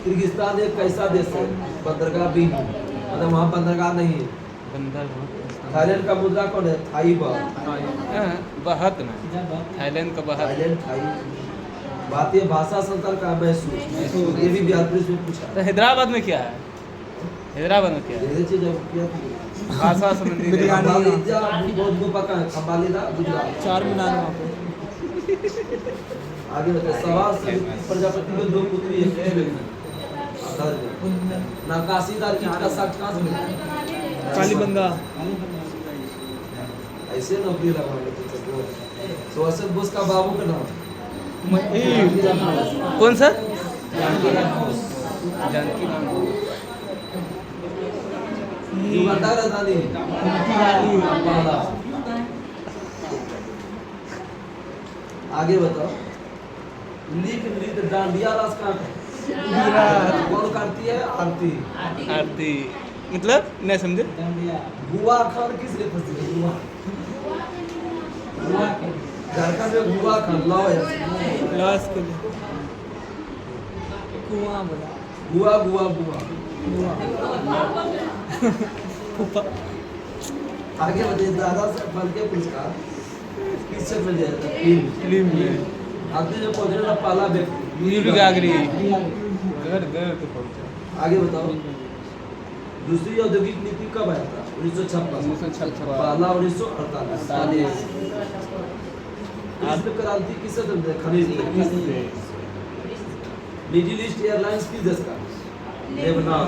किर्गिस्तान एक कैसा देश है? बंदरगाह भी मतलब वहाँ बंदरगाह नहीं है। बंदर थाईलैंड का मुद्रा कौन है? थाई बात। बहत ना थाईलैंड का बहत थाईलैंड थाई। भारतीय भाषा संस्थान का मैसूर। ये भी बिहार पुलिस में पूछा। तो हैदराबाद में क्या है? हैदराबाद में क्या है? ये चीज अब क्या थी? भाषा संबंधी बिरयानी। खंबालिदा बहुत गोपा का है। खंबालिदा गुजरात। 4 मीनार वहाँ पे। आगे बताइए। सवाल से प्रजापति के 2 पुत्री हैं। नक्काशीदार ईंट का साक्ष्य कहाँ से मिला? कालीबंगा। ऐसे नौकरी लगवाएंगे तो सुभाष बोस का बाबू का नाम? कौन सा? जानकीराम बोस। जानकी नाम युगांडा राजधानी कांपाला। आगे बताओ। लीक नृत्य डांडिया रास कहाँ है? कौन करती है? आरती। आरती मतलब नहीं समझे? गुआ खान किस लिए फंसी है? गुआ झारखंड में गुआ खान लाओ यार। लाश के लिए कुआं बोला। गुआ गुआ गुआ। आगे बताइए। दादा साहब फाल्के पुरस्कार किस क्षेत्र में दिया जाता है? फिल्म में आपने जो पहुंचने वाला पहला व्यक्ति यूरी गागरी घर घर तो पहुंचा। आगे बताओ। दूसरी औद्योगिक नीति कब आया था? 1956। पहला 1948। विश्व क्रांति किससे समझे? खनिज तेल। मिडिल ईस्ट एयरलाइंस किस देश का? लेबनान।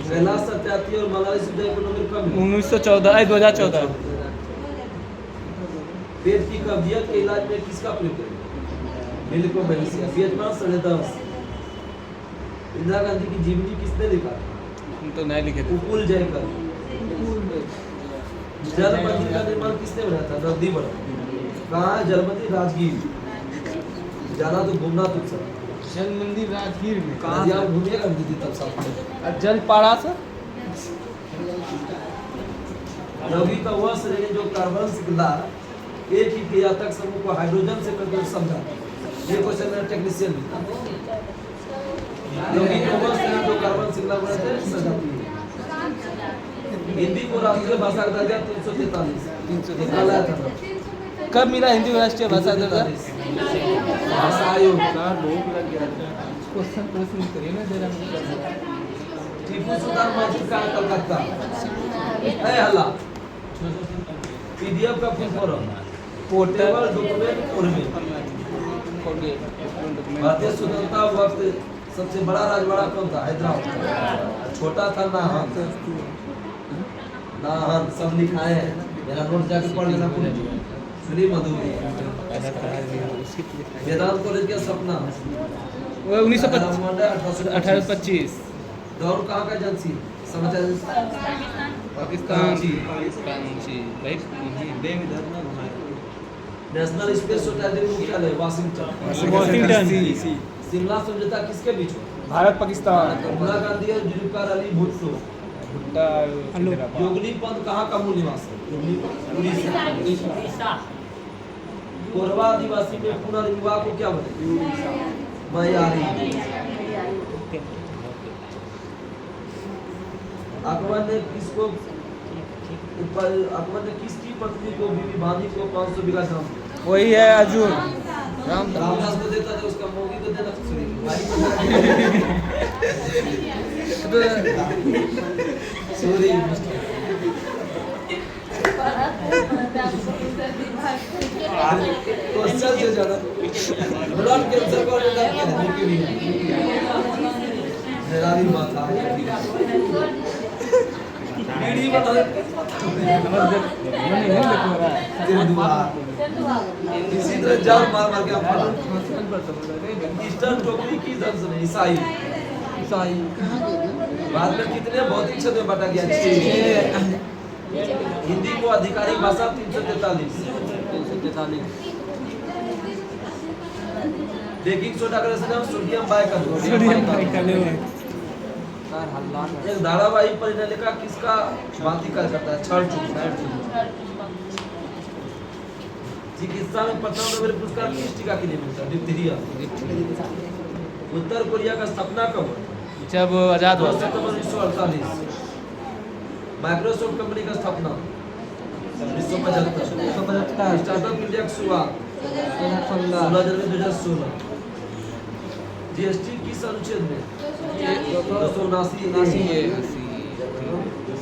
कैलाश सत्यार्थी और मलाली सुजय को नोबेल कब मिला? 2014 पेट की कब्जियत के इलाज में किसका प्रयोग करें? मिल्कोमेलिसिया। वियतनाम षड्यंत्र। इंदिरा गांधी की जीवनी किसने लिखा? हम तो नहीं लिखे थे। उपकूल जयकर। जल मंदिर का निर्माण किसने बनाया था? नंदी बना। कहाँ है जल मंदिर? राजगीर। जाना तो घूमना तुझसे। जल मंदिर राजगीर में कहाँ आप घूमिएगा दीदी तब साथ में। जलपाड़ा से रवि का वह श्रेणी जो कार्बन श्रृंखला एक ही क्रियात्मक समूह को हाइड्रोजन से करके समझा। ये क्वेश्चन मेरा टेक्नीशियन लिखा। रवि का वह श्रेणी जो कार्बन श्रृंखला बनाते हैं सजाती है। हिंदी को राष्ट्रीय भाषा का दर्जा 343 निकाला था। कब मिला हिंदी को राष्ट्रीय भाषा दर्जा? भाषा आयोग। क्वेश्चन करिए ना जरा। टीपू सुल्तान मस्जिद का कलकत्ता है। हल्ला पीडीएफ का full form portable document format. भारतीय स्वतंत्रता वक्त सबसे बड़ा राजवाड़ा कौन था? हैदराबाद। छोटा था नाहन। नाहन सब लिखाए हैं। मेरा नोट जाके पढ़ लेना। श्री मधुरी। वेदांत कॉलेज का सपना वो 1925 दौर कहाँ का एजेंसी? समाचार पाकिस्तान जी। भाई नेशनल स्पेस सोसाइटी मुख्यालय वाशिंगटन। शिमला समझौता किसके बीच हुआ? भारत पाकिस्तान इंदिरा गांधी और जुल्फिकार अली भुट्टो। जोगली पंथ कहाँ का मूल निवास है? उड़ीसा। कोरबा आदिवासी में पुनर्विवाह को क्या बोलते? मयारी। अकबर ने किसकी पत्नी को बीबी भानी को 500 बीघा जमीन दिया? वही है अर्जुन रामदास को देता था। उसका मोगी को देना सॉरी। क्वेश्चन से ज्यादा ब्लड कैंसर का निदान क्या है? मेरा भी माथा है। पीढ़ी बना तेरे दुआ इसी तरह जान मार मार के हम पढ़ा ईस्टर टोकरी की दर्ज में ईसाई बाद में कितने भौतिक क्षेत्र में बांटा गया 6 हिंदी को आधिकारिक भाषा 343 बेकिंग सोडा का रसायन सोडियम बाइकार्बोनेट एक धारावाहिक परिणालिका किसका भांति कार्य करता है क्षण चिकित्सा में प्रथम नोबेल पुरस्कार किस टीका के लिए मिलता है डिप्थीरिया उत्तर कोरिया का स्थापना कब हुआ जब आजाद हुआ 2 सितंबर 1948 माइक्रोसॉफ्ट कंपनी का स्थापना 1975 स्टार्टअप इंडिया की शुरुआत 16 जनवरी 2016 जीएसटी किस अनुच्छेद में 279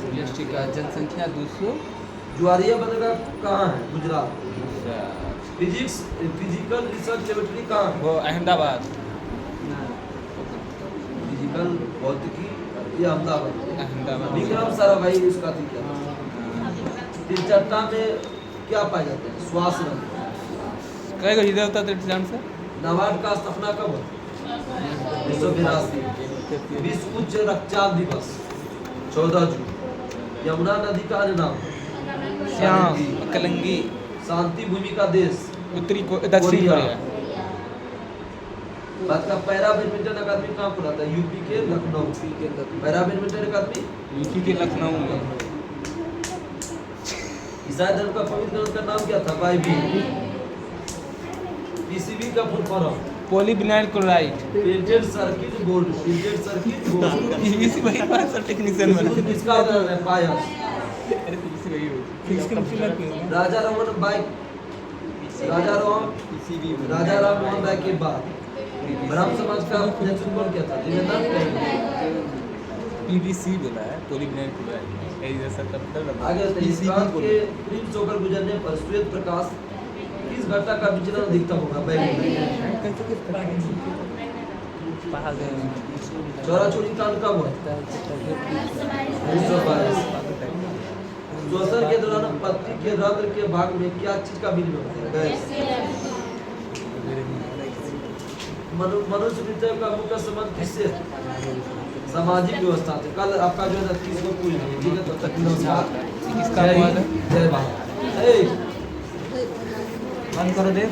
जीएसटी का जनसंख्या 200 ज्वारीय बनेगा कहाँ है गुजरात फिजिकल रिसर्च लेबोरेटरी कहाँ है वो अहमदाबाद फिजिकल भौतिकी ये अहमदाबाद विक्रम साराभाई उसका थी क्या तिरचट्टा में क्या पाए जाते हैं श्वास रंग कई हृदय होता है एग्जाम से नाबार्ड का स्थापना कब हुआ 1982 विश्व उच्च रक्तचाप दिवस 14 जून यमुना नदी का अन्य नाम श्याम कलंगी शांति भूमि का देश उत्तरी दक्षिण कोरिया बात का पैरा बैडमिंटन अकादमी कहाँ खुला था यूपी के लखनऊ पैरा बैडमिंटन अकादमी यूपी के लखनऊ में ईसाई धर्म का पवित्र ग्रंथ का नाम क्या था बाइबिल पीसीबी का full form polyvinyl chloride printed circuit board इसी वही बात सब टेक्नीशियन बने किसका उदाहरण है पायस अरे तो इसी वही हो फिजिक्स केमिस्ट्री लग गई राजा राम मोहन बाई के बाद ब्राह्मण समाज का नेतृत्व कौन किया था पीवीसी बोला है पॉलीविनाइल क्लोराइड ऐसा सब आगे फ्रांस के प्रिंस होकर गुजरने पर श्वेत प्रकाश किस घटना का विचलन अधिकतम होगा चौरा चोरी कांड कब हुआ 1922 श्वसन के दौरान पत्ती के रंध्र के भाग में क्या चीज का विनिमय होता है गैस मनुष्य वृत्ति का मुख्य संबंध किससे सामाजिक व्यवस्था से कल आपका जो है 30 को पूरी नहीं ठीक है तब तक नमस्कार किसका सवाल है जय भारत बंद कर दे।